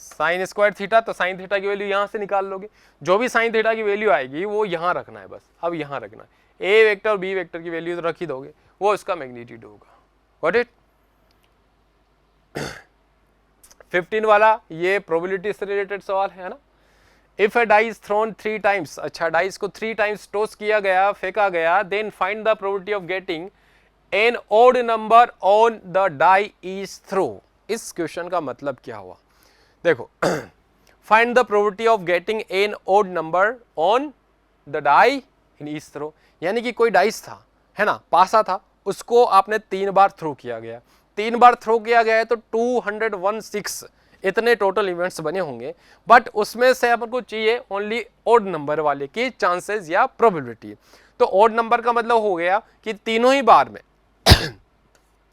साइन स्क्वायर थीटा, तो साइन थीटा की वैल्यू यहां से निकाल लोगे, जो भी साइन थीटा की वैल्यू आएगी वो यहां रखना है बस, अब यहां रखना है, ए वेक्टर और बी वेक्टर की वैल्यू तो रख ही दोगे, वो इसका मैग्नीट्यूड होगा, गॉट इट। 15 वाला ये प्रोबेबिलिटी से रिलेटेड सवाल है ना, if a die is thrown 3 times, अच्छा डाइस को 3 टाइम्स टॉस किया गया, फेंका गया, then find the probability of getting an odd number on the die is throw. इस क्वेश्चन का मतलब क्या हुआ, देखो find the probability of getting an odd number on the die in each throw, यानी कि कोई डाइस था, है ना, पासा था, उसको आपने 3 बार थ्रो किया गया, 3 बार थ्रो किया गया है तो 216 इतने टोटल इवेंट्स बने होंगे, बट उसमें से अपन को चाहिए ओनली ऑड नंबर वाले की चांसेस या प्रोबेबिलिटी। तो ऑड नंबर का मतलब हो गया कि तीनों ही बार में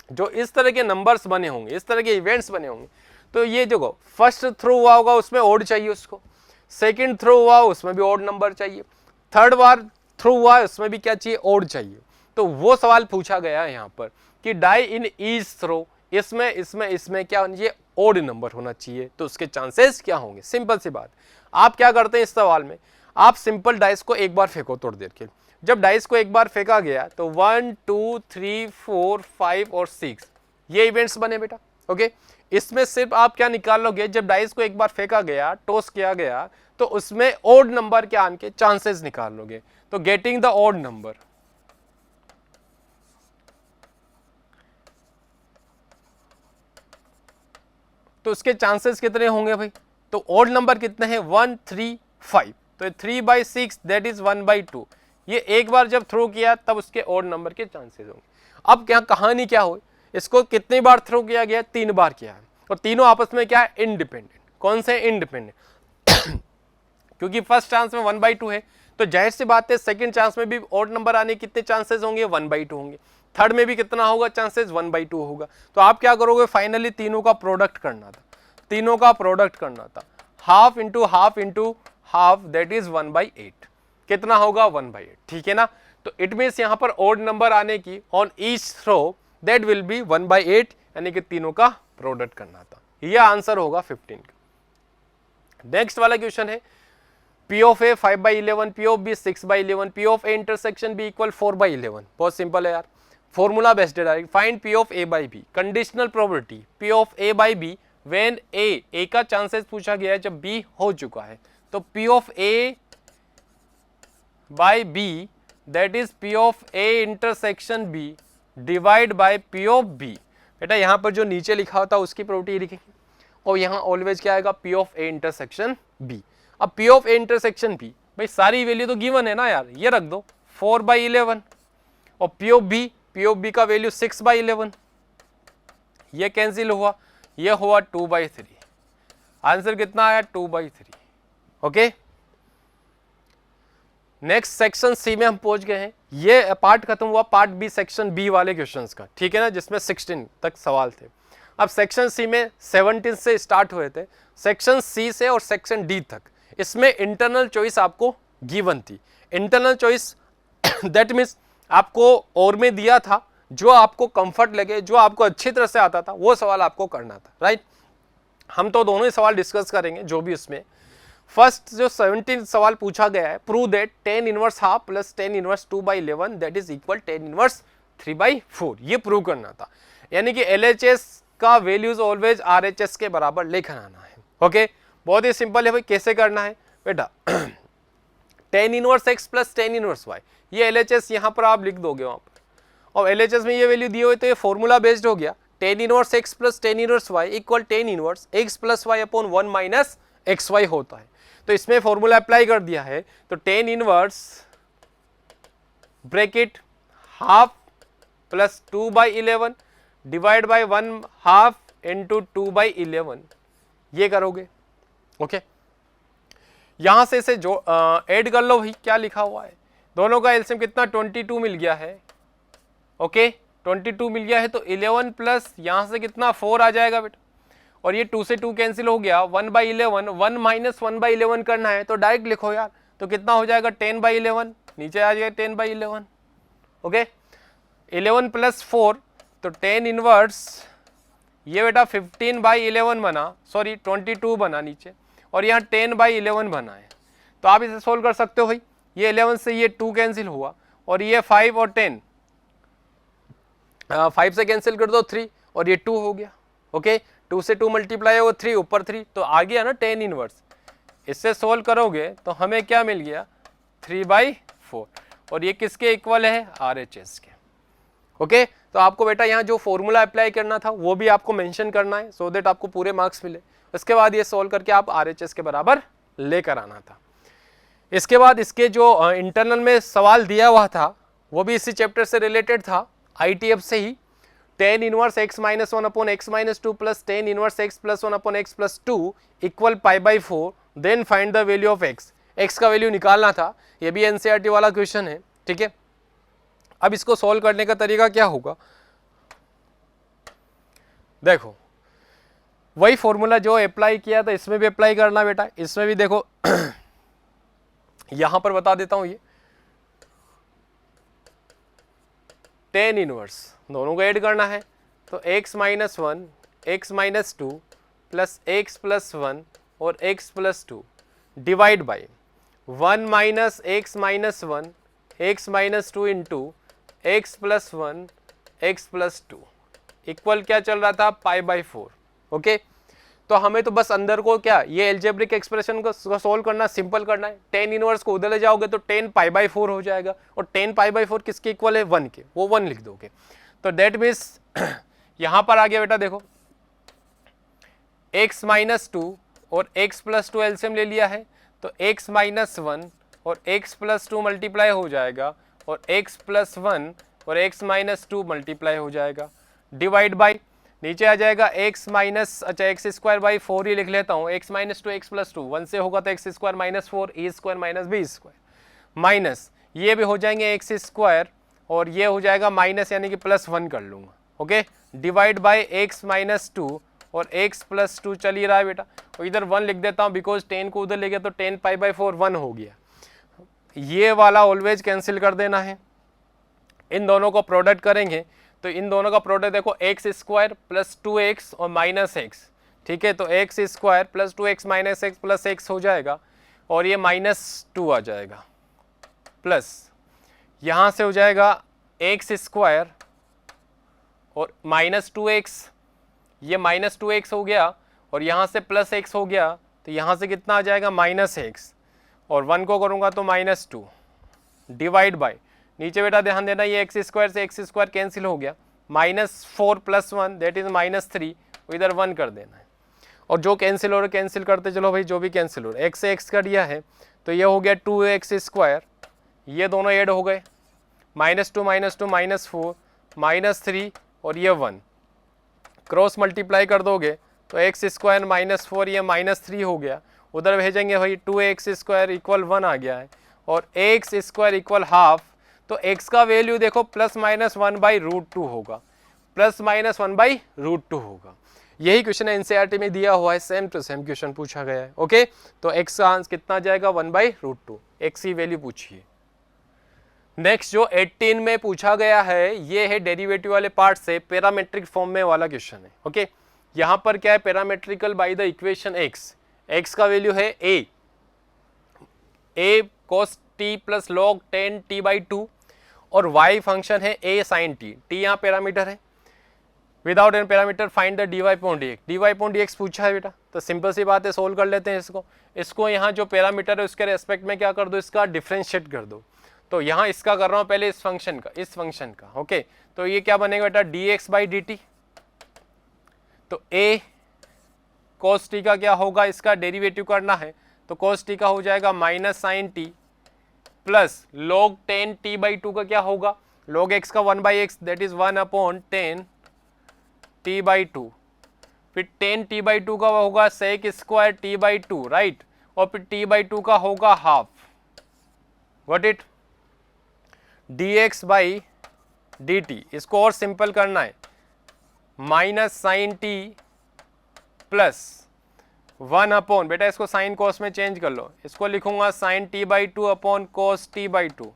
जो इस तरह के नंबर्स बने होंगे, इस तरह के इवेंट्स बने होंगे, तो ये जो फर्स्ट थ्रो हुआ होगा उसमें ऑड चाहिए उसको, सेकंड थ्रो हुआ उसमें भी ऑड नंबर चाहिए, थर्ड बार थ्रो हुआ उसमें भी क्या चाहिए, ऑड चाहिए। तो वो सवाल पूछा गया है यहाँ पर कि डाई इन ईच थ्रो, इसमें इसमें इसमें क्या होना चाहिए, ऑड नंबर होना चाहिए, तो उसके चांसेस क्या होंगे, सिंपल सी बात। आप क्या करते हैं इस सवाल में, आप सिंपल डाइस को एक बार फेंको थोड़ी देर के, जब डाइस को एक बार फेंका गया तो 1 2 3 4 5 और 6 ये इवेंट्स बने बेटा, ओके। इसमें सिर्फ आप क्या निकाल लोगे, जब डाइस को एक बार फेंका गया, टॉस किया गया, तो उसमें ऑड नंबर के आने के चांसेस निकाल लोगे, तो गेटिंग द ऑड नंबर, तो उसके चांसेस कितने होंगे भाई, तो ऑड नंबर कितने हैं 1 3 5, तो 3/6 दैट इज 1/2। ये एक बार जब थ्रो किया तब उसके ऑड नंबर के चांसेस होंगे। अब क्या कहानी क्या हुई, इसको कितनी बार थ्रो किया गया, 3 बार किया है, और तीनों आपस में क्या है इंडिपेंडेंट। कौन से इंडिपेंडेंट क्योंकि फर्स्ट चांस में 1/2 है, तो जाहिर सी बात है सेकंड चांस में भी ऑड नंबर आने के कितने चांसेस होंगे 1/2 होंगे, थर्ड में भी कितना होगा चांसेस 1/2 होगा। तो आप क्या करोगे, फाइनली तीनों का प्रोडक्ट करना था, तीनों का प्रोडक्ट करना था, half into half that is 1/8, कितना होगा 1/8, ठीक है ना। तो इट मीन्स यहां पर ऑड नंबर आने की on each throw that will be 1/8, यानी कि तीनों का प्रोडक्ट करना था। यह आंसर होगा 15 का। नेक्स्ट वाला क्वेश्चन है P of A 5/11, P of B 6/11, P of A intersection B equal 4/11। बहुत सिंपल है यार, फॉर्मूला बेस्ड है direct. Find P of A by B, conditional probability P of A by B when A का chances पूछा गया है जब B हो चुका है, तो P of A by B that is P of A intersection B divide by P of B। बेटा यहाँ पर जो नीचे लिखा होता है उसकी प्रोबेबिलिटी लिखेंगे, और यहाँ ऑलवेज क्या आएगा P of A intersection B। अब P of A intersection B, भाई सारी वैल्यू तो गिवन है ना यार, ये रख दो 4/11, और P of B का वैल्यू 6/11, ये कैंसिल हुआ, ये हुआ 2/3, आंसर कितना आया 2/3। ओके, नेक्स्ट सेक्शन सी में हम पहुंच गए हैं। ये पार्ट खत्म हुआ पार्ट बी सेक्शन बी वाले क्वेश्चंस का, ठीक है ना, जिसमें 16 तक सवाल थे। अब सेक्शन सी में 17 से स्टार्ट हुए थे, सेक्शन सी से और सेक्शन डी तक इसमें इंटरनल चॉइस आपको गिवन थी। इंटरनल चॉइस दैट मीन्स आपको और में दिया था, जो आपको कंफर्ट लगे, जो आपको अच्छी तरह से आता था वो सवाल आपको करना था, राइट। हम तो दोनों ही सवाल डिस्कस करेंगे जो भी उसमें। फर्स्ट जो 17 सवाल पूछा गया है, prove that tan inverse half plus tan inverse 2/11 that is equal tan inverse 3/4, ये प्रूव करना था। यानी कि LHS का वैल्यूज ऑलवेज RHS के बराबर लेकर आना है। ओके, बहुत ही सिंपल है भाई, कैसे करना है बेटा tan inverse x plus tan inverse y, ये LHS यहाँ पर आप लिख दोगे वहां पर, और LHS में ये वैल्यू दिए हुए तो ये फॉर्मूला बेस्ड हो गया, tan inverse x plus tan inverse y equal tan inverse x plus y upon 1 minus xy होता है। तो इसमें फॉर्मूला अप्लाई कर दिया है, तो tan inverse bracket half plus 2/11 divide by 1/2 into 2/11, ये करोगे। ओके, यहां से इसे जो ऐड कर लो भाई, क्या लिखा हुआ है, दोनों का एलसीएम कितना 22 मिल गया है। ओके, 22 मिल गया है, तो 11 प्लस यहां से कितना 4 आ जाएगा बेटा, और ये 2 से 2 कैंसिल हो गया, 1/11, 1 माइनस 1/11 करना है तो डायरेक्ट लिखो यार, तो कितना हो जाएगा 10/11, नीचे आ जाएगा 10/11। ओके, 11 प्लस 4 तो tan इनवर्स, ये बेटा 15/11 बना, सॉरी 22 बना नीचे, और यहाँ 10/11 बना है। तो आप इसे सोल्व कर सकते हो भाई, ये 11 से ये 2 कैंसिल हुआ, और ये 5 और 10, 5 से कैंसिल कर दो 3, और ये 2 हो गया। ओके, 2 से 2 मल्टीप्लाई हो 3 ऊपर 3, तो आ गया ना tan इनवर्स। इससे सोल्व करोगे तो हमें क्या मिल गया 3/4, और ये किसके इक्वल है RHS के। ओके, तो आपको बेटा यहाँ जो फॉर्मूला अप्लाई करना था वो भी आपको मेंशन करना है, सो दैट आपको पूरे मार्क्स मिले। उसके बाद ये सोल्व करके आप RHS के बराबर लेकर आना था। इसके बाद इसके जो इंटरनल में सवाल दिया हुआ था वो भी इसी चैप्टर से रिलेटेड था, ITF से ही। tan inverse x minus 1 upon x minus 2 plus tan inverse x plus 1 upon x plus 2 equal π/4, then find the value of x का वैल्यू निकालना था। ये भी NCERT वाला क्वेश्चन है, ठीक है। अब इसको सॉल्व करने का तरीका क्या होगा, देखो वही फॉर्मूला जो अप्लाई किया था इसमें भी अप्लाई करना बेटा। इसमें भी देखो यहां पर बता देता हूं, ये tan इनवर्स दोनों को ऐड करना है, तो x minus 1 x minus 2 plus x plus 1 और x plus 2 divide by 1 minus x minus 1 x minus 2 into x plus 1 x plus 2 equal क्या चल रहा था π/4। ओके, तो हमें तो बस अंदर को क्या ये एल्जेब्रिक एक्सप्रेशन को सोल्व करना, सिंपल करना है। tan इनवर्स को उधर ले जाओगे तो tan π/4 हो जाएगा, और tan π/4 किसके इक्वल है 1 के, वो 1 लिख दोगे। तो डेट मीन्स यहां पर आ गया बेटा, देखो x माइनस 2 और x प्लस 2 एलसीएम ले लिया है तो x माइनस 1 और x प्लस 2 मल्टीप्लाई हो जाएगा और x प्लस 1 और x माइनस 2 मल्टीप्लाई हो जाएगा, डिवाइड बाई नीचे आ जाएगा x minus X square by 4 ही लिख लेता हूँ, x माइनस 2 x प्लस 2 1 से होगा तो x square minus 4 a square minus b square minus ये भी हो जाएंगे एक्स स्क्वायर और ये हो जाएगा माइनस यानी कि प्लस 1 कर लूँगा, okay, divide by x minus 2 और x प्लस 2 चल ही रहा है बेटा, और इधर 1 लिख देता हूँ बिकॉज 10 को उधर ले गया तो 10 पाई बाई 4 1 हो गया, ये वाला ऑलवेज कैंसिल कर देना है। इन दोनों को प्रोडक्ट करेंगे तो इन दोनों का प्रोडक्ट देखो एक्स स्क्वायर प्लस 2x और माइनस एक्स, ठीक है, तो x square plus 2x minus x plus x हो जाएगा और ये माइनस 2 आ जाएगा, प्लस यहाँ से हो जाएगा एक्स स्क्वायर और माइनस 2x, ये माइनस 2x हो गया और यहाँ से प्लस x हो गया तो यहाँ से कितना आ जाएगा माइनस x और 1 को करूँगा तो माइनस 2, डिवाइड बाय नीचे बेटा ध्यान देना ये एक्स स्क्वायर से एक्स स्क्वायर कैंसिल हो गया, minus 4 plus 1 that is minus 3, इधर 1 कर देना है और जो कैंसिल हो रहा है कैंसिल करते चलो भाई, जो भी कैंसिल हो रहा है एक्स से एक्स कर दिया है तो ये हो गया 2x स्क्वायर, ये दोनों ऐड हो गए, माइनस 2 माइनस 4 माइनस 3 और ये 1 क्रॉस मल्टीप्लाई कर दोगे तो एक्स स्क्वायर माइनस 4 ये माइनस 3 हो गया, उधर भेजेंगे भाई 2x स्क्वायर इक्वल 1 आ गया है और एक्स स्क्वायर इक्वल हाफ, तो x का वैल्यू देखो प्लस माइनस 1 बाई रूट 2 होगा, प्लस माइनस 1 बाई रूट 2 होगा, यही क्वेश्चन एनसीईआरटी में दिया हुआ है, सेम टू सेम क्वेश्चन पूछा गया है, ओके, तो x का आंसर कितना जाएगा 1 बाई रूट 2, x की वैल्यू पूछिए। नेक्स्ट जो 18 में पूछा गया है ये है डेरिवेटिव वाले पार्ट से पैरामेट्रिक फॉर्म में वाला क्वेश्चन है, ओके, यहाँ पर क्या है पैरामेट्रिकल बाय द इक्वेशन x का वैल्यू है a cos t plus log 10 t by 2 और y फंक्शन है a sin t, t यहाँ पैरामीटर है, without an parameter find the dy upon dx पूछा है बेटा, तो सिंपल सी बात है सोल्व कर लेते हैं इसको यहाँ जो पैरामीटर है उसके रेस्पेक्ट में क्या कर दो इसका डिफरेंशिएट कर दो, तो यहाँ इसका कर रहा हूँ पहले इस फंक्शन का ओके, तो ये क्या बनेगा बेटा dx बाई dt, तो a cos t का क्या होगा इसका डेरिवेटिव करना है तो cos t का हो जाएगा minus sine t plus log 10 t by 2 का क्या होगा log x का 1 by X that is 1 upon 10 t by 2, फिर 10 t बाई 2 का होगा sec square t by 2 right, और फिर t बाई 2 का होगा half, what it dx by dt, इसको और सिंपल करना है minus sine t plus 1 upon बेटा इसको साइन कॉस में चेंज कर लो, इसको लिखूंगा sine t by 2 upon cos t by 2,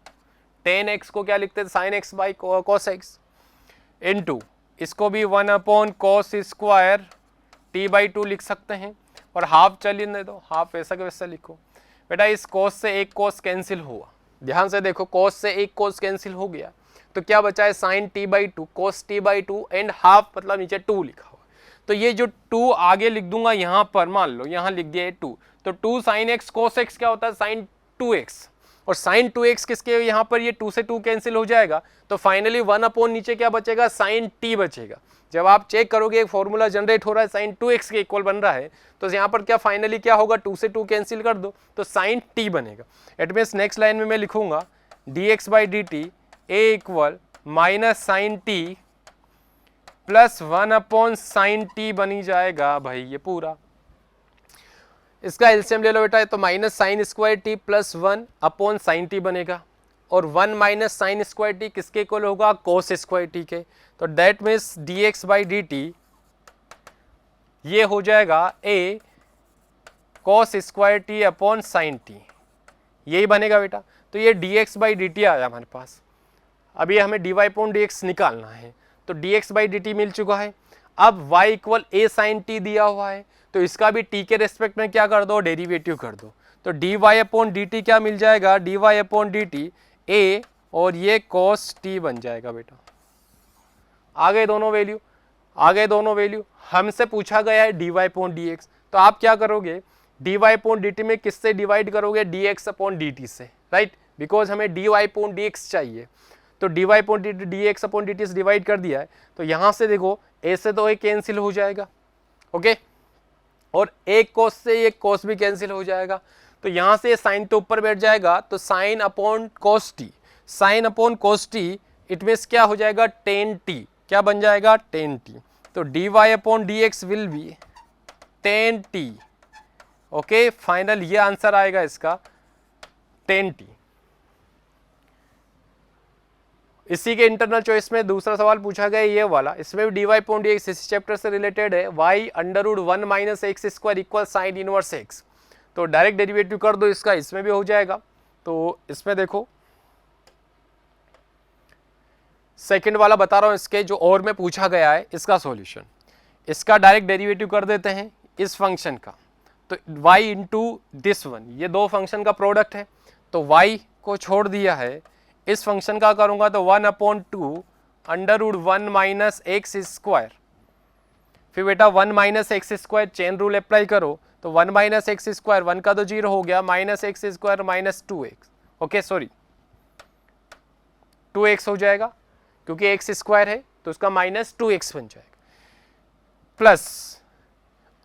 10x को क्या लिखते थे sine x by cos x into इसको भी 1 upon cos square t by 2 लिख सकते हैं और हाफ चलिए दे दो, हाफ वैसा के वैसा लिखो बेटा, इस कॉस से एक कॉस कैंसिल हुआ, ध्यान से देखो कॉस से एक कॉस कैंसिल हो गया तो क्या बचा है sine t by 2 cos t by 2 and half मतलब नीचे 2 लिखा हुआ, तो ये जो 2 आगे लिख दूंगा यहाँ पर, मान लो यहाँ लिख दिया है 2, तो 2 साइन एक्स कोस एक्स क्या होता है साइन 2x, और साइन 2x किसके यहाँ पर ये 2 से 2 कैंसिल हो जाएगा तो फाइनली 1 अपॉन नीचे क्या बचेगा साइन t बचेगा, जब आप चेक करोगे एक फॉर्मूला जनरेट हो रहा है साइन 2x के इक्वल बन रहा है तो यहाँ पर क्या फाइनली क्या होगा 2 से 2 कैंसिल कर दो तो साइन t बनेगा, इट मीन्स नेक्स्ट लाइन में मैं लिखूंगा dx by dt a equal minus sine t plus 1 upon sine t बनी जाएगा भाई, ये पूरा इसका एलसीएम ले लो बेटा, तो minus sine square t plus 1 upon sine t बनेगा और 1 माइनस साइन स्क्वायर t किसके इक्वल होगा कोस स्क्वायर t के, तो that means dx by dt ये हो जाएगा a cos square t upon sine t, यही बनेगा बेटा, तो ये dx बाई dt आया हमारे पास, अभी हमें dy अपॉन dx निकालना है तो dx बाई dt मिल चुका है, अब y equal a sine t दिया हुआ है तो इसका भी t के रेस्पेक्ट में क्या कर दो डेरिवेटिव कर दो, तो dy अपॉन dt क्या मिल जाएगा dy अपॉन dt a और ये cos t बन जाएगा बेटा, आ गए दोनों वैल्यू, हमसे पूछा गया है dy अपॉन dx, तो आप क्या करोगे dy अपॉन dt में किससे डिवाइड करोगे dx अपॉन dt से, राइट, बिकॉज हमें dy अपॉन dx चाहिए, तो dy upon dt dx upon dt से डिवाइड कर दिया है तो यहाँ से देखो a से तो a कैंसिल हो जाएगा, ओके, और एक कोस से एक कोस भी कैंसिल हो जाएगा, तो यहाँ से साइन तो ऊपर बैठ जाएगा, तो sine upon cos T, sine upon cos T it means क्या हो जाएगा, टेन टी, क्या बन जाएगा, टेन टी। तो D Y upon D X will be tan T. Okay, final ये आंसर आएगा इसका टेन टी। इसी के इंटरनल चॉइस में दूसरा सवाल पूछा गया ये वाला, इसमें भी D Y upon D X इस चैप्टर से रिलेटेड है, Y under root one minus X square equal sine inverse X. तो डायरेक्ट डेरिवेटिव कर दो इसका, इसमें भी हो जाएगा। तो इसमें देखो सेकंड वाला बता रहा हूं, इसके जो और में पूछा गया है इसका सॉल्यूशन, इसका डायरेक्ट डेरिवेटिव कर देते हैं इस फंक्शन का। तो y इंटू दिस वन, ये दो फंक्शन का प्रोडक्ट है, तो y को छोड़ दिया है, इस फंक्शन का करूंगा तो 1/2 under root 1 minus X square, फिर बेटा 1 minus X square chain rule apply करो, तो 1 माइनस एक्स स्क्वायर, 1 का तो 0 हो गया, minus X square minus 2x, okay sorry 2x हो जाएगा, क्योंकि एक्स स्क्वायर है तो उसका माइनस 2x बन जाएगा, प्लस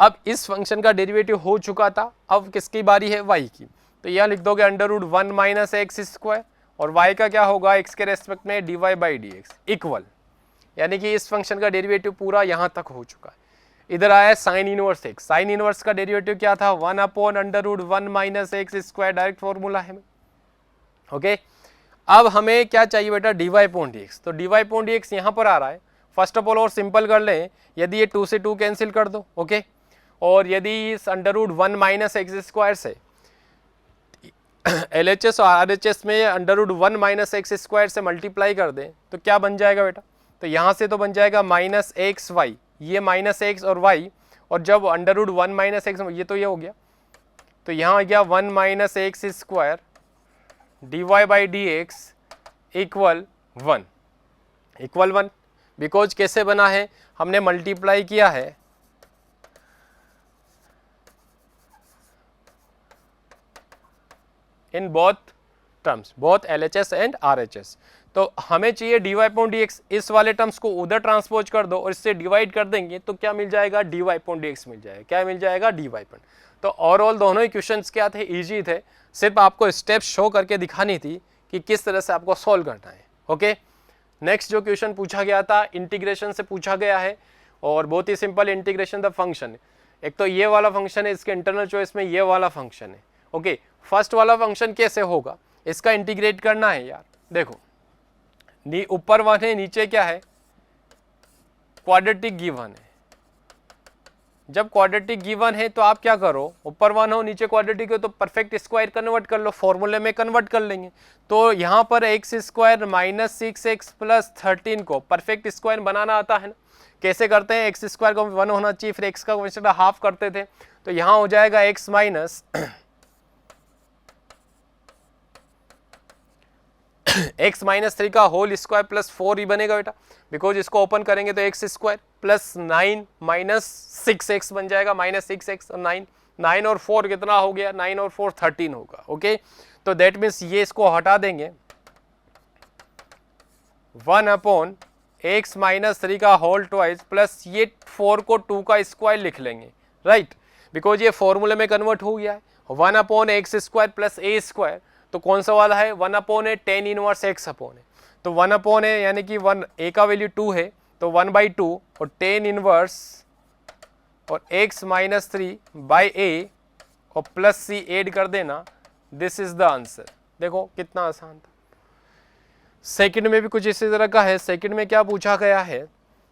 अब इस फंक्शन का डेरिवेटिव हो चुका था, अब किसकी बारी है, y की, तो यह लिख दोगे under root 1 minus X square, और y का क्या होगा x के रेस्पेक्ट में dy by D X equal, यानी कि इस फंक्शन का डेरिवेटिव पूरा यहाँ तक हो चुका है। इधर आया sine inverse X, sine inverse का डेरिवेटिव क्या था, 1 under root 1 minus X square, direct formula है। ओके, अब हमें क्या चाहिए बेटा, dy अपॉन डी एक्स, तो dy अपॉन डी एक्स यहाँ पर आ रहा है। फर्स्ट ऑफ ऑल और सिंपल कर लें, यदि ये 2 से 2 कैंसिल कर दो, ओके, और यदि इस under root 1 minus X square से LHS और RHS में under root 1 minus X square से मल्टीप्लाई कर दें तो क्या बन जाएगा बेटा, तो यहाँ से तो बन जाएगा माइनस एक्स वाई, ये माइनस एक्स और वाई, और जब अंडर रूट 1 माइनस एक्स, ये तो ये हो गया, तो यहाँ आ गया 1 minus X square D Y by D X equal 1, because कैसे बना है, हमने मल्टीप्लाई किया है in both terms, both LHS and RHS। तो हमें चाहिए dy अपॉन डी एक्स, इस वाले टर्म्स को उधर ट्रांसपोज कर दो और इससे डिवाइड कर देंगे तो क्या मिल जाएगा, dy अपॉन डी एक्स मिल जाएगा, क्या मिल जाएगा, dy अपॉन। तो ओवरऑल दोनों ही क्वेश्चंस क्या थे, इजी थे, सिर्फ आपको स्टेप शो करके दिखानी थी कि किस तरह से आपको सॉल्व करना है। ओके, नेक्स्ट जो क्वेश्चन पूछा गया था इंटीग्रेशन से पूछा गया है, और बहुत ही सिंपल इंटीग्रेशन द फंक्शन, एक तो ये वाला फंक्शन है, इसके इंटरनल चॉइस में ये वाला फंक्शन है। ओके, फर्स्ट वाला फंक्शन कैसे होगा, इसका इंटीग्रेट करना है यार। देखो ऊपर 1 है, नीचे क्या है, क्वाड्रेटिक गिवन है। जब क्वाड्रेटिक गिवन है तो आप क्या करो, ऊपर 1 हो नीचे क्वाड्रेटिक हो तो परफेक्ट स्क्वायर कन्वर्ट कर लो, फॉर्मूले में कन्वर्ट कर लेंगे। तो यहाँ पर x square minus 6x plus 13 को परफेक्ट स्क्वायर बनाना आता है ना, कैसे करते हैं, एक्स स्क्वायर को 1 होना चाहिए, फिर एक्स का क्वेश्चन हाफ करते थे, तो यहाँ हो जाएगा x माइनस x माइनस 3 का होल स्क्वायर प्लस 4 ही बनेगा बेटा, बिकॉज इसको ओपन करेंगे तो x square plus 9 minus 6x बन जाएगा, माइनस 6x और 9 और 4 कितना हो गया, 9 और 4 13 होगा। ओके, तो दैट मीन्स ये इसको हटा देंगे, 1 अपॉन एक्स माइनस 3 का होल ट्वाइस प्लस ये 4 को 2 का स्क्वायर लिख लेंगे, राइट, बिकॉज ये फॉर्मूले में कन्वर्ट हो गया है। 1 अपॉन एक्स स्क्वायर प्लस ए स्क्वायर, तो कौन सा वाला है, 1 अपॉन है टेन इनवर्स एक्स अपॉन है, तो 1 अपॉन है यानी कि 1 ए का वैल्यू 2 है तो 1/2 और टेन इनवर्स और x माइनस 3 बाई ए और प्लस सी एड कर देना, दिस इज द आंसर। देखो कितना आसान था। सेकंड में भी कुछ इसी तरह का है। सेकंड में क्या पूछा गया है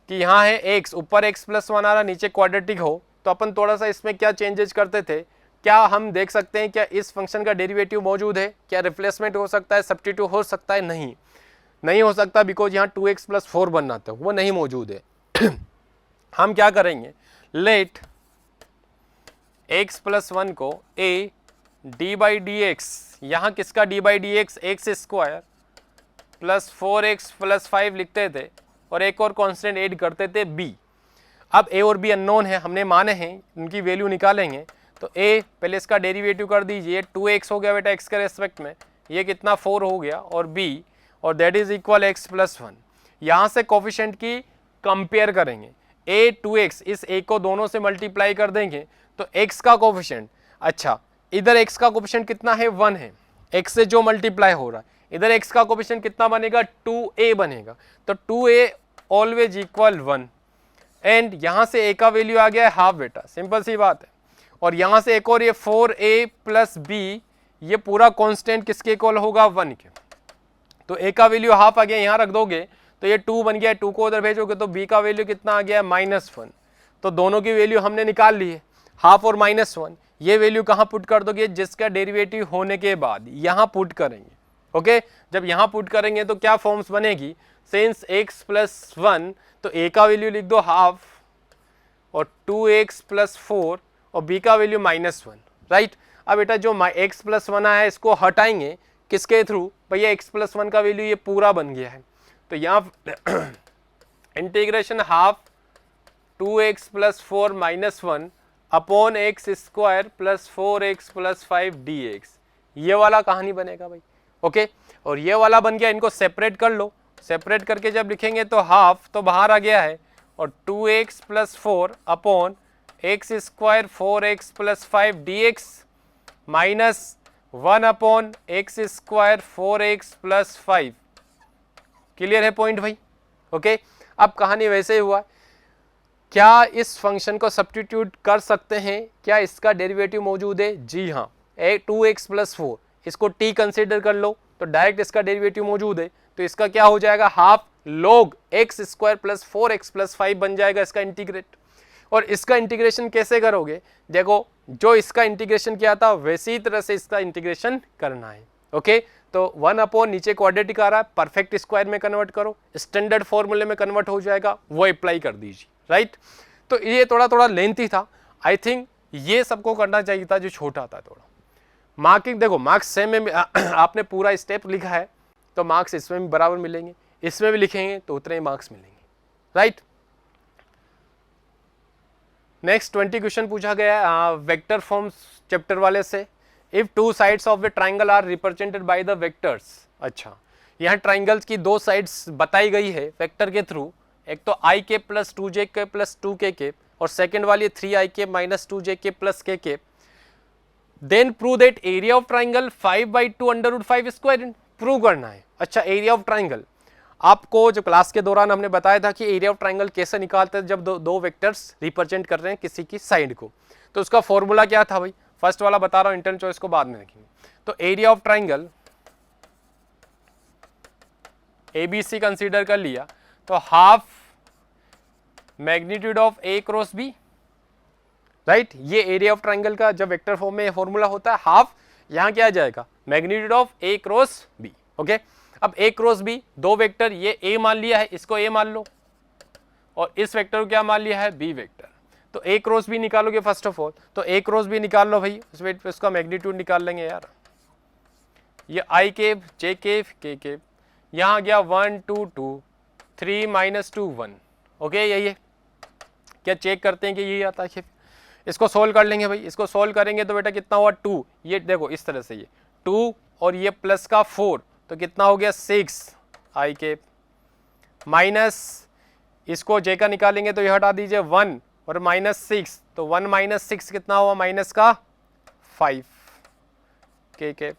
कि यहाँ है x, ऊपर x प्लस 1 आ रहा, नीचे क्वाड्रेटिक हो, तो अपन थोड़ा सा इसमें क्या चेंजेस करते थे, क्या हम देख सकते हैं क्या इस फंक्शन का डेरिवेटिव मौजूद है, क्या रिप्लेसमेंट हो सकता है, सब्स्टिट्यूट हो सकता है, नहीं हो सकता, बिकॉज यहाँ 2x प्लस 4 बनना था, वो नहीं मौजूद है। हम क्या करेंगे, लेट x प्लस 1 को a D by D X, यहाँ किसका D by D x, x square plus 4x plus 5 लिखते थे और एक और कॉन्स्टेंट ऐड करते थे b। अब a और b अननोन है, हमने माने हैं, उनकी वैल्यू निकालेंगे, तो a पहले इसका डेरिवेटिव कर दीजिए, 2x हो गया बेटा x के रेस्पेक्ट में, ये कितना 4 हो गया, और b और that is equal x plus 1। यहाँ से कोफिशिएंट की कंपेयर करेंगे, a 2x, इस a को दोनों से मल्टीप्लाई कर देंगे तो x का कोफिशिएंट, अच्छा इधर x का कोफिशिएंट कितना है 1 है, x से जो मल्टीप्लाई हो रहा है, इधर x का कोफिशिएंट कितना बनेगा 2a बनेगा, तो 2a ऑलवेज इक्वल 1 एंड यहां से a का वैल्यू आ गया है हाफ बेटा, सिंपल सी बात है। और यहां से एक और ये 4a प्लस b, ये पूरा कांस्टेंट किसके इक्वल होगा 1 के, तो a का वैल्यू हाफ आ गया, यहां रख दोगे तो ये 2 बन गया, 2 को उधर भेजोगे तो b का वैल्यू कितना आ गया -1, तो दोनों की वैल्यू हमने निकाल ली है, हाफ और -1। ये वैल्यू कहां पुट कर दोगे, जिसका डेरिवेटिव होने के बाद यहां पुट करेंगे। ओके, जब यहां पुट करेंगे तो क्या फॉर्म्स बनेगी, सिंस x प्लस 1 तो a का वैल्यू लिख दो हाफ और 2x प्लस 4 और b का वैल्यू -1, राइट। अब बेटा जो x प्लस 1 आया है इसको हटाएंगे किसके थ्रू, भैया x प्लस 1 का वैल्यू ये पूरा बन गया है, तो यहाँ integration half 2x plus 4 -1 upon x square plus 4x plus 5 dx, ये वाला कहानी बनेगा भाई। ओके, और ये वाला बन गया, इनको सेपरेट कर लो, सेपरेट करके जब लिखेंगे तो हाफ तो बाहर आ गया है और 2x plus 4 upon x square 4x plus 5 dx minus 1 upon x square 4x plus 5। Clear है पॉइंट भाई। ओके, अब कहानी वैसे ही हुआ, क्या इस फंक्शन को सब्स्टिट्यूट कर सकते हैं, क्या इसका डेरिवेटिव मौजूद है, जी हाँ, 2x प्लस 4 इसको t कंसीडर कर लो तो डायरेक्ट इसका डेरिवेटिव मौजूद है, तो इसका क्या हो जाएगा half log x square plus 4x plus 5 बन जाएगा इसका इंटीग्रेट। और इसका इंटीग्रेशन कैसे करोगे, देखो जो इसका इंटीग्रेशन किया था वैसी ही तरह से इसका इंटीग्रेशन करना है। ओके, तो 1 अपॉन नीचे क्वाड्रेटिक आ रहा है, परफेक्ट स्क्वायर में कन्वर्ट करो, स्टैंडर्ड फॉर्मूले में कन्वर्ट हो जाएगा, वो अप्लाई कर दीजिए, राइट। तो ये थोड़ा लेंथी था, आई थिंक ये सबको करना चाहिए था जो छोटा था थोड़ा। मार्किंग देखो, मार्क्स सेम में आपने पूरा स्टेप लिखा है तो मार्क्स इसमें भी बराबर मिलेंगे, इसमें भी लिखेंगे तो उतने ही मार्क्स मिलेंगे, राइट। नेक्स्ट 20 क्वेश्चन पूछा गया वेक्टर फॉर्म्स चैप्टर वाले से। If two sides of the triangle are represented by the vectors, अच्छा यहाँ ट्राइंगल्स की दो साइड्स बताई गई है वेक्टर के थ्रू, एक तो आई के प्लस 2j के प्लस 2k के और सेकेंड वाली 3i के माइनस 2j के प्लस k के, then prove that area of triangle 5/2 under root 5 square, prove करना है। अच्छा, एरिया ऑफ ट्राइंगल आपको जो क्लास के दौरान हमने बताया था कि एरिया ऑफ ट्राइंगल कैसे निकालते हैं जब दो वेक्टर्स रिप्रेजेंट कर रहे हैं किसी की साइड को, तो उसका फॉर्मूला क्या था भाई, फर्स्ट वाला बता रहा हूं, इंटरनल चॉइस को बाद में रखेंगे। तो area of triangle ABC consider कर लिया तो half magnitude of A cross B, right. ये एरिया ऑफ ट्राइंगल का जब वेक्टर फॉर्म में फॉर्मूला होता है, हाफ यहां क्या आ जाएगा magnitude of A cross B। Okay, अब A क्रॉस B दो वेक्टर, ये A मान लिया है, इसको A मान लो और इस वेक्टर को क्या मान लिया है B वेक्टर, तो A क्रॉस B निकालोगे फर्स्ट ऑफ ऑल, तो A क्रॉस B निकाल लो भाई, उस वेट पे उसका मैग्नीट्यूड निकाल लेंगे यार, ये I cap J cap K cap, यहाँ गया 1 2 2 3 माइनस 2 1। ओके, यही है, क्या चेक करते हैं कि यही आता है, इसको सोल्व कर लेंगे भाई, इसको सोल्व करेंगे तो बेटा कितना हुआ 2, ये देखो इस तरह से ये 2 और ये प्लस का 4 तो कितना हो गया 6 आई केप, माइनस इसको J का निकालेंगे तो ये हटा दीजिए 1 और -6, तो 1 माइनस 6 कितना हुआ माइनस का 5 K केप,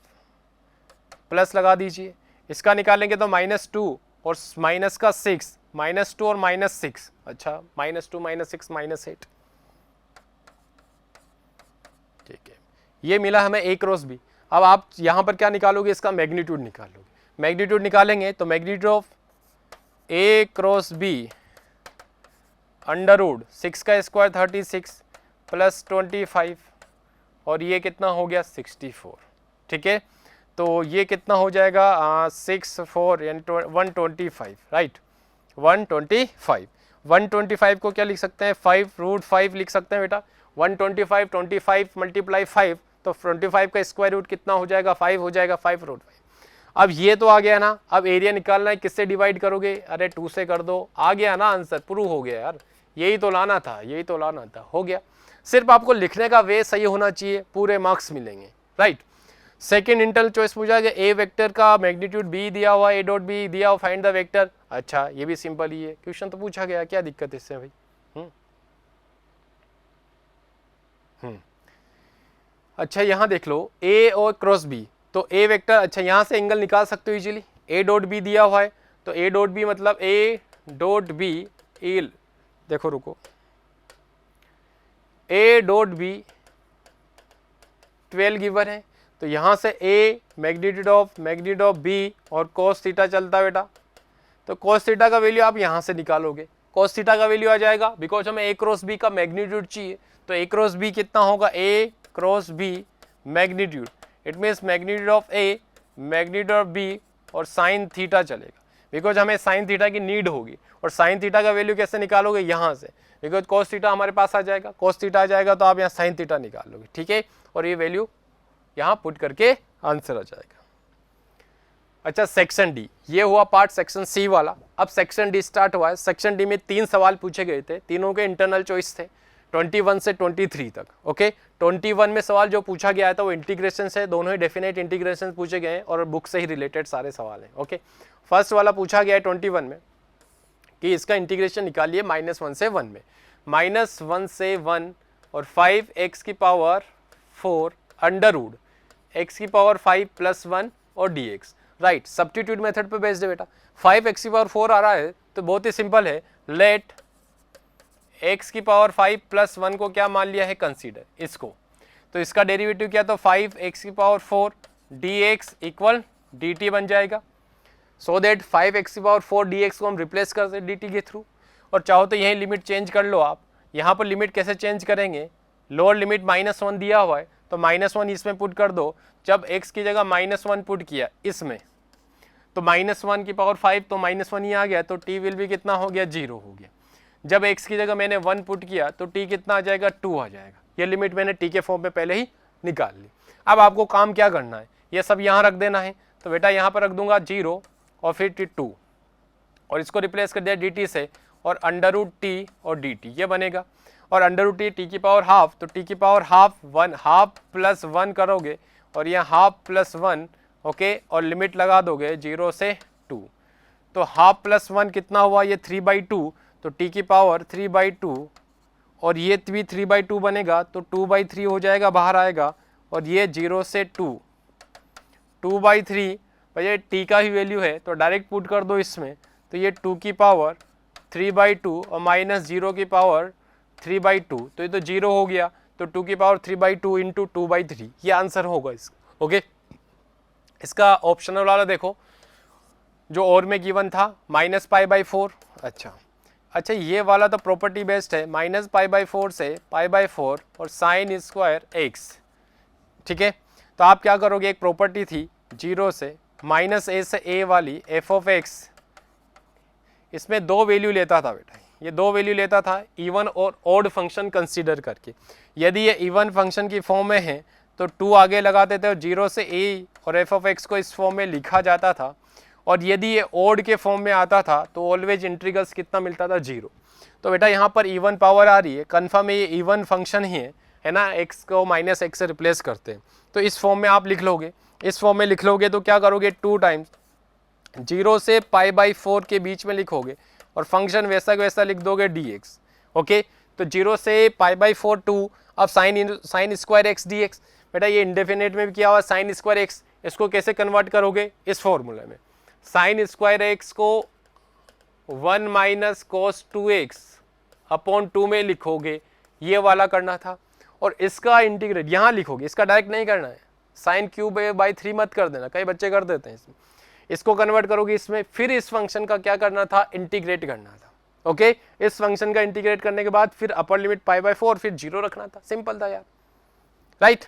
प्लस लगा दीजिए, इसका निकालेंगे तो -2 और माइनस का 6, -2 और -6, अच्छा -2 -6 -8, ठीक है, ये मिला हमें A क्रॉस B। अब आप यहां पर क्या निकालोगे, इसका मैग्नीट्यूड निकालोगे, मैग्नीट्यूड निकालेंगे तो magnitude of A cross B under root 6 का स्क्वायर 36 प्लस 25 और ये कितना हो गया 64, ठीक है, तो ये कितना हो जाएगा 6 4 यानी 125, राइट, 125 को क्या लिख सकते हैं 5√5 लिख सकते हैं बेटा, 125 मल्टीप्लाई 5 तो 25 का स्क्वायर रूट कितना हो जाएगा 5 हो जाएगा, 5√5। अब ये तो आ गया ना, अब एरिया निकालना है, किससे डिवाइड करोगे, अरे 2 से कर दो, आ गया ना आंसर, प्रूव हो गया यार, यही तो लाना था, यही तो लाना था, हो गया। सिर्फ आपको लिखने का वे सही होना चाहिए, पूरे मार्क्स मिलेंगे, राइट। सेकेंड इंटरनल चॉइस पूछा गया ए वेक्टर का मैग्नीट्यूड बी दिया हुआ, A डॉट बी दिया हुआ, फाइंड द वेक्टर, अच्छा ये भी सिंपल ही है, क्वेश्चन तो पूछा गया, क्या दिक्कत है इससे भाई। अच्छा यहाँ देख लो ए और क्रॉस बी, तो ए वेक्टर, अच्छा यहाँ से एंगल निकाल सकते हो इजीली, ए डॉट बी दिया हुआ है तो ए डॉट बी मतलब ए डॉट बी इल, देखो रुको, ए डॉट बी 12 गिवन है, तो यहाँ से ए मैग्नीट्यूड ऑफ बी और कोस थीटा चलता है बेटा, तो कोस थीटा का वैल्यू आप यहाँ से निकालोगे, कोस थीटा का वैल्यू आ जाएगा, बिकॉज हमें ए क्रॉस बी का मैग्नीट्यूड चाहिए, तो ए क्रॉस बी कितना होगा, a cross b magnitude, it means magnitude of a magnitude of b और साइन थीटा चलेगा, बिकॉज हमें साइन थीटा की नीड होगी, और साइन थीटा का वैल्यू कैसे निकालोगे, यहाँ से, बिकॉज कोस थीटा हमारे पास आ जाएगा, कोस थीटा आ जाएगा तो आप यहाँ साइन थीटा निकाल लोगे, ठीक है, और ये वैल्यू यहाँ पुट करके आंसर आ जाएगा। अच्छा सेक्शन डी, ये हुआ पार्ट सेक्शन सी वाला। अब सेक्शन डी स्टार्ट हुआ है। सेक्शन डी में 3 सवाल पूछे गए थे, तीनों के इंटरनल चॉइस थे 21 से 23 तक। ओके, 21 में सवाल जो पूछा गया था वो इंटीग्रेशन से, दोनों ही डेफिनेट इंटीग्रेशन पूछे गए हैं और बुक से ही रिलेटेड सारे सवाल हैं। ओके, फर्स्ट वाला पूछा गया है 21 में कि इसका इंटीग्रेशन निकालिए -1 से 1 में, -1 से 1 और 5x की पावर 4 अंडर रूट x की पावर 5 + 1 और dx, राइट, सब्स्टिट्यूट मेथड पे बेस्ड है बेटा। 5x की पावर 4 आ रहा है तो बहुत ही सिंपल है, लेट x की पावर 5 + 1 को क्या मान लिया है, कंसीडर इसको, तो इसका डेरिवेटिव क्या, तो 5x की पावर 4 dx इक्वल dt बन जाएगा, सो दैट 5x की पावर 4 dx को हम रिप्लेस कर दें dt के थ्रू, और चाहो तो यही लिमिट चेंज कर लो आप। यहाँ पर लिमिट कैसे चेंज करेंगे, लोअर लिमिट -1 दिया हुआ है तो -1 इसमें पुट कर दो, जब x की जगह -1 पुट किया इसमें तो -1 की पावर 5 तो -1 ही आ गया, तो t विल भी कितना हो गया, 0 हो गया। जब x की जगह मैंने 1 पुट किया तो t कितना आ जाएगा, 2 आ जाएगा। ये लिमिट मैंने t के फॉर्म में पहले ही निकाल ली। अब आपको काम क्या करना है, ये सब यहाँ रख देना है, तो बेटा यहाँ पर रख दूंगा 0 और फिर 2 और इसको रिप्लेस कर दिया dt से, और अंडर रूट टी और dt ये बनेगा, और अंडर रूट टी की पावर हाफ, तो टी की पावर हाफ 1, हाफ प्लस 1 करोगे और यहाँ हाफ प्लस 1, ओके, और लिमिट लगा दोगे 0 से 2, तो हाफ प्लस 1 कितना हुआ, ये 3/2, तो टी की पावर 3/2 और ये भी 3/2 बनेगा, तो 2/3 हो जाएगा, बाहर आएगा, और ये 0 से 2/3, भैया टी का ही वैल्यू है तो डायरेक्ट पुट कर दो इसमें, तो ये 2 की पावर 3/2 और -0 की पावर 3/2, तो ये तो 0 हो गया, तो 2 की पावर 3/2 इंटू 2/3 ये आंसर होगा इसका। ओके, इसका ऑप्शनल वाला देखो जो और में गिवन था -π/4। अच्छा ये वाला तो प्रॉपर्टी बेस्ड है, -π/4 से π/4 और साइन स्क्वायर x, ठीक है। तो आप क्या करोगे, एक प्रॉपर्टी थी 0 से -a से a वाली f(x), इसमें 2 वैल्यू लेता था बेटा, ये 2 वैल्यू लेता था इवन और ऑड फंक्शन कंसीडर करके। यदि ये इवन फंक्शन की फॉर्म में है तो 2 आगे लगाते थे और 0 से a और f(x) को इस फॉर्म में लिखा जाता था, और यदि ये ऑड के फॉर्म में आता था तो ऑलवेज इंटीग्रल्स कितना मिलता था, 0। तो बेटा यहाँ पर इवन पावर आ रही है, कन्फर्म है ये इवन फंक्शन ही है ना, x को -x से रिप्लेस करते हैं, तो इस फॉर्म में आप लिख लोगे। इस फॉर्म में लिख लोगे तो क्या करोगे, 2 टाइम्स 0 से π/4 के बीच में लिखोगे और फंक्शन वैसा वैसा लिख दोगे dx। ओके, तो 0 से π/4 2, अब साइन स्क्वायर x dx, बेटा ये इंडेफिनेट में भी किया हुआ साइन स्क्वायर x, इसको कैसे कन्वर्ट करोगे, इस फॉर्मूले में साइन स्क्वायर x को 1 - cos 2x अपॉन 2 में लिखोगे, ये वाला करना था, और इसका इंटीग्रेट यहाँ लिखोगे, इसका डायरेक्ट नहीं करना है, साइन क्यूब/3 मत कर देना, कई बच्चे कर देते हैं इसमें, इसको कन्वर्ट करोगे इसमें, फिर इस फंक्शन का क्या करना था, इंटीग्रेट करना था। ओके, इस फंक्शन का इंटीग्रेट करने के बाद फिर अपर लिमिट π/4 फिर 0 रखना था, सिंपल था यार, राइट।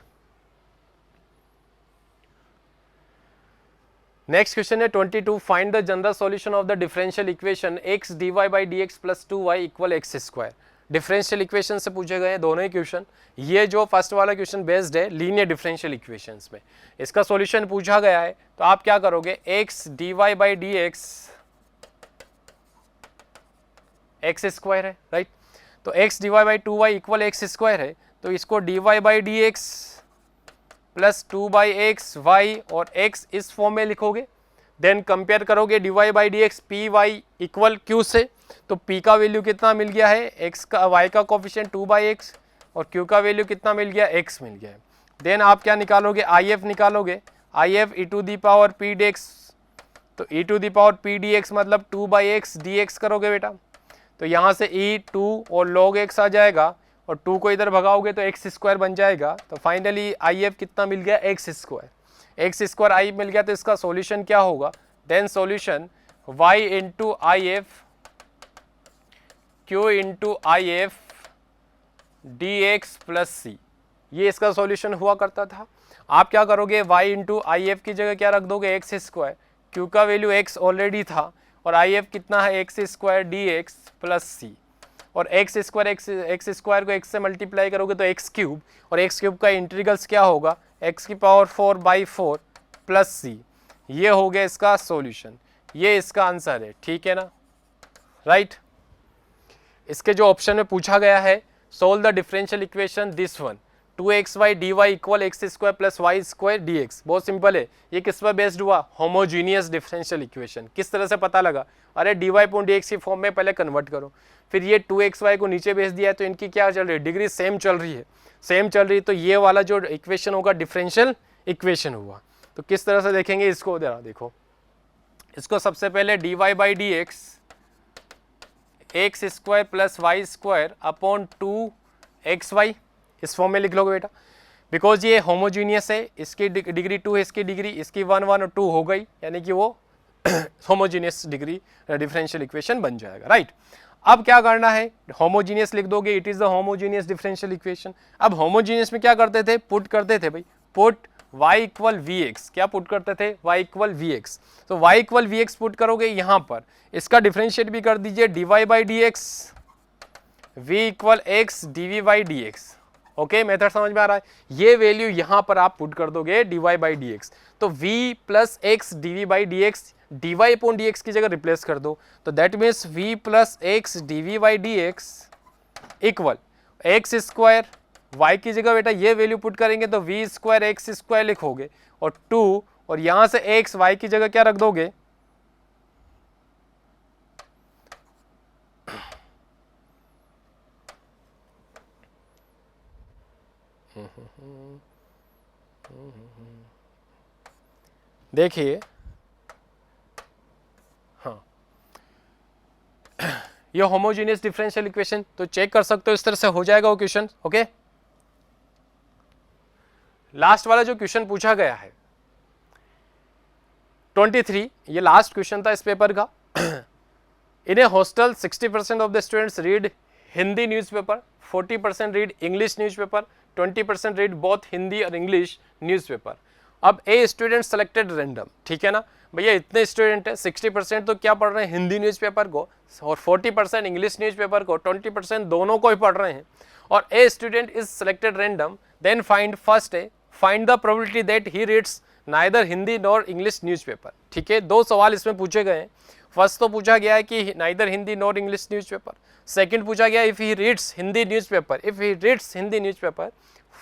नेक्स्ट क्वेश्चन है 22, find the general solution of the differential equation x dy/dx + 2y = x²। Differential equation से पूछे गए दोनों ही क्वेश्चन। ये जो फर्स्ट वाला क्वेश्चन बेस्ड है लीनियर डिफरेंशियल इक्वेशंस में, इसका सॉल्यूशन पूछा गया है, तो आप क्या करोगे, x dy/dx x² है, राइट, तो x dy/2y = x² है, तो इसको dy/dx + 2/x y और x इस फॉर्म में लिखोगे, देन कंपेयर करोगे dy/dx py = q से, तो p का वैल्यू कितना मिल गया है, x का y का कोफिशिएंट 2/x और Q का वैल्यू कितना मिल गया, x मिल गया। देन आप क्या निकालोगे, IF निकालोगे, IF e to the power p dx, तो e to the power p dx मतलब 2/x dx करोगे बेटा, तो यहाँ से e2 और log x आ जाएगा और 2 को इधर भगाओगे तो x स्क्वायर बन जाएगा। तो फाइनली IF कितना मिल गया, x स्क्वायर I मिल गया। तो इसका सॉल्यूशन क्या होगा, then solution y into IF q into IF dx plus c, ये इसका सॉल्यूशन हुआ करता था। आप क्या करोगे, y इंटू IF की जगह क्या रख दोगे, x स्क्वायर, q का वैल्यू x ऑलरेडी था और IF कितना है, x square dx plus c, और x स्क्वायर को x से मल्टीप्लाई करोगे तो x क्यूब, और x क्यूब का इंटीग्रल्स क्या होगा, x की पावर 4/4 प्लस c। ये हो गया इसका सॉल्यूशन, ये इसका आंसर है, ठीक है ना, राइट। इसके जो ऑप्शन में पूछा गया है, solve the differential equation this one, 2xy dy equal x square plus Y square dx। बहुत सिंपल है, ये किस पर बेस्ड हुआ, होमोजीनियस डिफरेंशियल इक्वेशन। किस तरह से पता लगा, अरे dy अपॉन dx की फॉर्म में पहले कन्वर्ट करो, फिर ये 2xy को नीचे भेज दिया है तो इनकी क्या चल रही है, डिग्री सेम चल रही है, तो ये वाला जो इक्वेशन होगा डिफरेंशियल इक्वेशन हुआ। तो किस तरह से देखेंगे इसको, देखो इसको सबसे पहले dy by dx X square plus Y square upon 2xy इस फॉर्म में लिख लोगे बेटा, बिकॉज ये होमोजीनियस है, इसकी डिग्री 2 है, इसकी डिग्री, इसकी 1 1 और 2 हो गई, यानी कि वो होमोजीनियस डिग्री डिफरेंशियल इक्वेशन बन जाएगा, राइट। अब क्या करना है, होमोजीनियस लिख दोगे, it is the homogeneous differential equation. अब होमोजीनियस में क्या करते थे, पुट करते थे भाई, पुट y इक्वल vx, क्या पुट करते थे, y इक्वल vx, तो y इक्वल vx पुट करोगे यहाँ पर, इसका डिफरेंशिएट भी कर दीजिए, dy by dx v equal x dv by dx। Okay, method समझ में आ रहा है, ये वैल्यू यहाँ पर आप पुट कर दोगे dy बाई dx, तो v plus x dv by dx, dy upon dx की जगह रिप्लेस कर दो, तो that means v plus x dv by dx equal x square, y की जगह बेटा ये वैल्यू पुट करेंगे तो v स्क्वायर एक्स स्क्वायर लिखोगे, और 2 और यहां से x y की जगह क्या रख दोगे, देखिए, हाँ ये होमोजेनियस डिफरेंशियल इक्वेशन, तो चेक कर सकते हो, इस तरह से हो जाएगा वो क्वेश्चन। ओके, लास्ट वाला जो क्वेश्चन पूछा गया है 23, ये लास्ट क्वेश्चन था इस पेपर का। In a hostel 60% of the students read Hindi newspaper, 40% read English newspaper, 20% read both Hindi और इंग्लिश न्यूज़पेपर। अब ए स्टूडेंट सेलेक्टेड रैंडम, ठीक है ना भैया, इतने स्टूडेंट है, 60% तो क्या पढ़ रहे हैं, हिंदी न्यूज़पेपर को, और 40% इंग्लिश न्यूज़पेपर को, 20% दोनों को ही पढ़ रहे हैं, और a student is selected random, then find first है, find the probability that he reads neither Hindi nor English newspaper. ठीक है, दो सवाल इसमें पूछे गए हैं। फर्स्ट तो पूछा गया है कि neither Hindi nor English newspaper, second पूछा गया if he reads Hindi newspaper, if he reads Hindi newspaper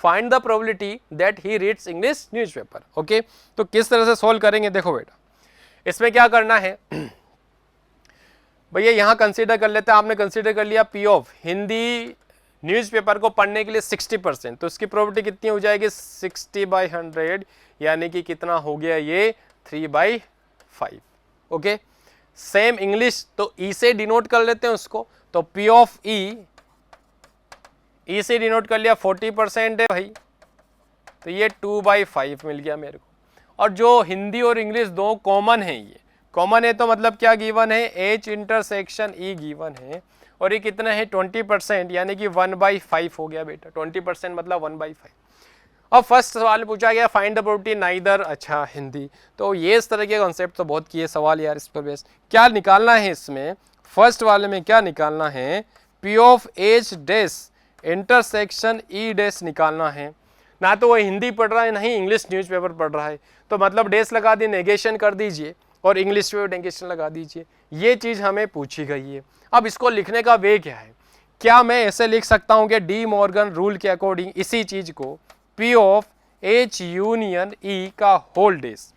find the probability that he reads English newspaper. Okay, तो किस तरह से सॉल्व करेंगे, देखो बेटा, इसमें क्या करना है भैया, यहाँ कंसीडर कर लेते हैं, आपने कंसीडर कर लिया पी ऑफ हिंदी न्यूज़पेपर को पढ़ने के लिए 60%, तो इसकी प्रोबेबिलिटी कितनी हो जाएगी, 60/100, यानी कि कितना हो गया ये 3/5। ओके, सेम इंग्लिश, तो ई से डिनोट कर लेते हैं उसको, तो पी ऑफ ई से डिनोट कर लिया 40% है भाई, तो ये 2/5 मिल गया मेरे को। और जो हिंदी और इंग्लिश दो कॉमन है, ये कॉमन है तो मतलब क्या गिवन है, एच इंटरसेक्शन ई गिवन है, और ये कितना है 20%, यानी कि 1/5 हो गया बेटा, 20% मतलब 1/5। अब फर्स्ट सवाल पूछा गया फाइंड द प्रोबेबिलिटी नाइदर, अच्छा हिंदी, तो ये इस तरह के कॉन्सेप्ट तो बहुत किए सवाल यार, इस पर बेस क्या निकालना है इसमें, फर्स्ट वाले में क्या निकालना है, P of H dash intersection E dash निकालना है। ना तो वो हिंदी पढ़ रहा है, नहीं इंग्लिश न्यूज़पेपर पढ़ रहा है, तो मतलब डैश लगा दी, नेगेशन कर दीजिए, और इंग्लिश में नेगेशन लगा दीजिए, ये चीज़ हमें पूछी गई है। अब इसको लिखने का वे क्या है, क्या मैं ऐसे लिख सकता हूँ कि डी मॉर्गन रूल के अकॉर्डिंग इसी चीज़ को पी ऑफ एच यूनियन ई का होल डैश।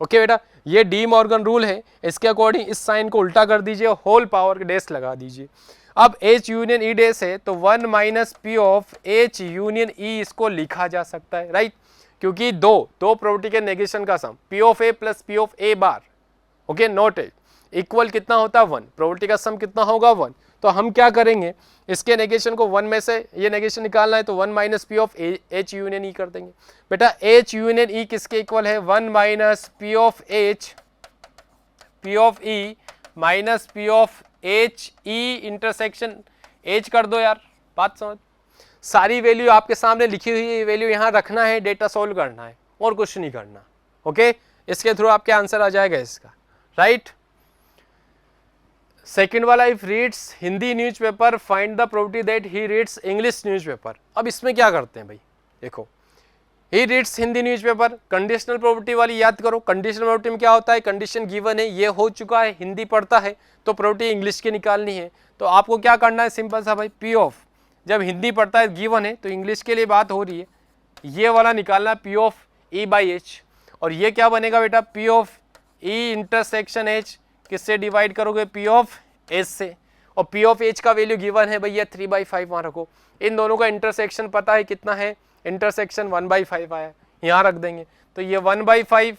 ओके बेटा, ये डी मॉर्गन रूल है, इसके अकॉर्डिंग इस साइन को उल्टा कर दीजिए, होल पावर डैश लगा दीजिए। अब H यूनियन E डैश है तो 1 minus P of H union E इसको लिखा जा सकता है, राइट, क्योंकि दो प्रॉपर्टी के नेगेशन का सम P of A plus P of A bar, okay, not H equal कितना होता है 1, प्रॉपर्टी का सम कितना होगा 1। तो हम क्या करेंगे, इसके नेगेशन को 1 में से ये नेगेशन निकालना है तो 1 minus P of H union E कर देंगे। बेटा H यूनियन E किसके इक्वल है, 1 minus P of E minus P of H E intersection H कर दो यार, बात समझ। सारी वैल्यू आपके सामने लिखी हुई है, वैल्यू यहाँ रखना है, डेटा सोल्व करना है और कुछ नहीं करना, ओके। इसके थ्रू आपके आंसर आ जाएगा इसका, राइट। सेकंड वाला, if reads Hindi newspaper find the probability that he reads English newspaper. अब इसमें क्या करते हैं भाई, देखो he reads Hindi newspaper, conditional probability वाली याद करो। कंडीशनल प्रोबेबिलिटी में क्या होता है, कंडीशन गिवन है, ये हो चुका है, हिंदी पढ़ता है तो प्रोबेबिलिटी इंग्लिश की निकालनी है। तो आपको क्या करना है, सिंपल सा भाई, पी ऑफ, जब हिंदी पढ़ता है गिवन है तो इंग्लिश के लिए बात हो रही है, ये वाला निकालना P of E by H, और ये क्या बनेगा बेटा, P of E intersection H किससे डिवाइड करोगे, पी ऑफ एच से, और पी ऑफ एच का वैल्यू गिवन है भैया 3/5 वहाँ रखो। इन दोनों का इंटरसेक्शन पता है कितना है, इंटरसेक्शन 1/5 आया, यहाँ रख देंगे। तो ये 1/5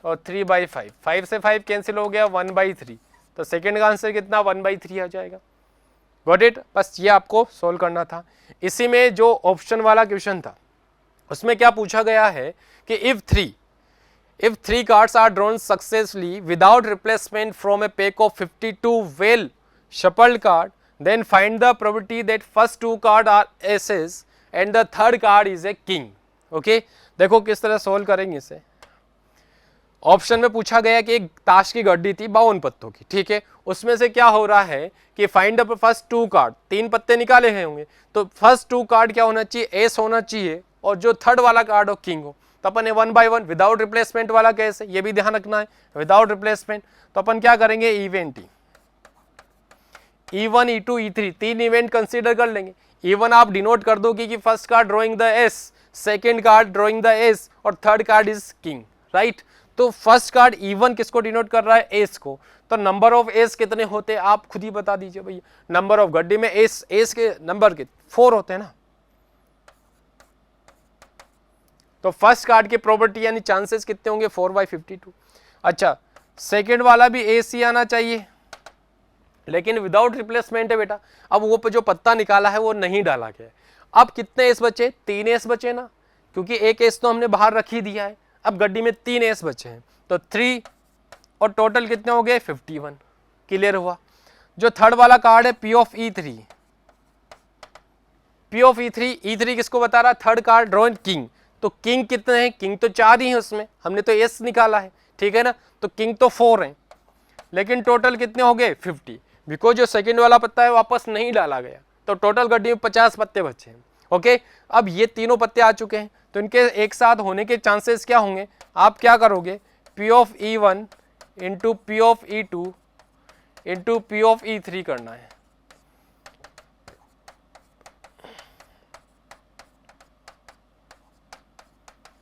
और 3/5, 5 से 5 कैंसिल हो गया, 1/3। तो सेकेंड का आंसर कितना, 1/3 आ जाएगा। गॉट इट, बस ये आपको सोल्व करना था। इसी में जो ऑप्शन वाला क्वेश्चन था उसमें क्या पूछा गया है कि if three cards are drawn successfully without replacement from a pack of 52 well shuffled card, then find the probability that first two cards are aces and the third card is a king, okay। देखो किस तरह solve करेंगे इसे। Option में पूछा गया कि एक ताश की गड्डी थी 52 पत्तों की, ठीक है, उसमें से क्या हो रहा है कि find the first two card, 3 पत्ते निकाले हैं होंगे, तो फर्स्ट 2 कार्ड क्या होना चाहिए, एस होना चाहिए, और जो थर्ड वाला कार्ड हो किंग हो। तो अपन ने 1 बाय 1 विदाउट रिप्लेसमेंट वाला कैसे, ये भी ध्यान रखना है, विदाउट रिप्लेसमेंट। तो अपन क्या करेंगे, event E1 E2 E3 3 event consider कर लेंगे। E1 आप डिनोट कर दो कि first card drawing the ace, second card drawing the ace, और third card is king, right. तो फर्स्ट कार्ड E1 किसको डिनोट कर रहा है, एस को। तो नंबर ऑफ एस कितने होते हैं आप खुद ही बता दीजिए भैया। नंबर ऑफ गड्डी में एस के नंबर के 4 होते हैं ना। तो फर्स्ट कार्ड के प्रोबेबिलिटी यानी चांसेस कितने होंगे, 4/52। अच्छा, सेकेंड वाला भी एस ही आना चाहिए, लेकिन विदाउट रिप्लेसमेंट है बेटा। अब वो जो पत्ता निकाला है वो नहीं डाला गया। अब कितने एस बचे, 3 एस बचे ना, क्योंकि एक एस तो हमने बाहर रख ही दिया है। अब गड्डी में 3 एस बचे हैं, तो 3 और टोटल कितने हो गए, 51। क्लियर हुआ। जो थर्ड वाला कार्ड है पी ऑफ E3, E3 किसको बता रहा है, थर्ड कार्ड ड्रॉन किंग। तो किंग कितने हैं, किंग तो 4 ही हैं उसमें, हमने तो एस निकाला है, ठीक है ना। तो किंग तो 4 हैं, लेकिन टोटल कितने हो गए, 50। बिकॉज जो सेकंड वाला पत्ता है वापस नहीं डाला गया, तो टोटल गड्डी में 50 पत्ते बचे हैं, ओके। अब ये तीनों पत्ते आ चुके हैं, तो इनके एक साथ होने के चांसेस क्या होंगे, आप क्या करोगे, P of E1 into P of E2 into P of E3 करना है।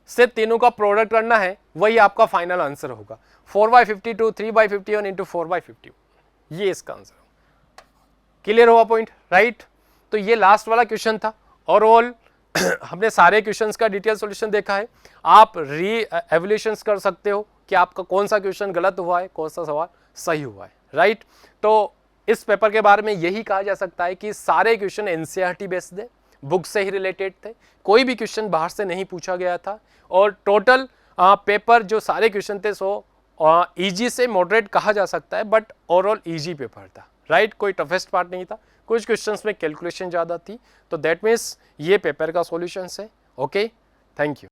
से तीनों का प्रोडक्ट करना है, वही आपका फाइनल आंसर होगा। 4/52, 3/51 इंटू 4/50, ये इसका आंसर। क्लियर हुआ पॉइंट, राइट। तो ये लास्ट वाला क्वेश्चन था। ओवरऑल हमने सारे क्वेश्चंस का डिटेल सॉल्यूशन देखा है। आप री एवल्यूशंस कर सकते हो कि आपका कौन सा क्वेश्चन गलत हुआ है, कौन सा सवाल सही हुआ है, राइट। तो इस पेपर के बारे में यही कहा जा सकता है कि सारे क्वेश्चन एनसीईआरटी बेस्ड है, बुक से ही रिलेटेड थे, कोई भी क्वेश्चन बाहर से नहीं पूछा गया था। और टोटल पेपर जो सारे क्वेश्चन थे सो इजी से मॉडरेट कहा जा सकता है, बट ओवरऑल इजी पेपर था, राइट। कोई टफेस्ट पार्ट नहीं था, कुछ क्वेश्चंस में कैलकुलेशन ज़्यादा थी। तो दैट मीन्स ये पेपर का सॉल्यूशन है, ओके। Thank you.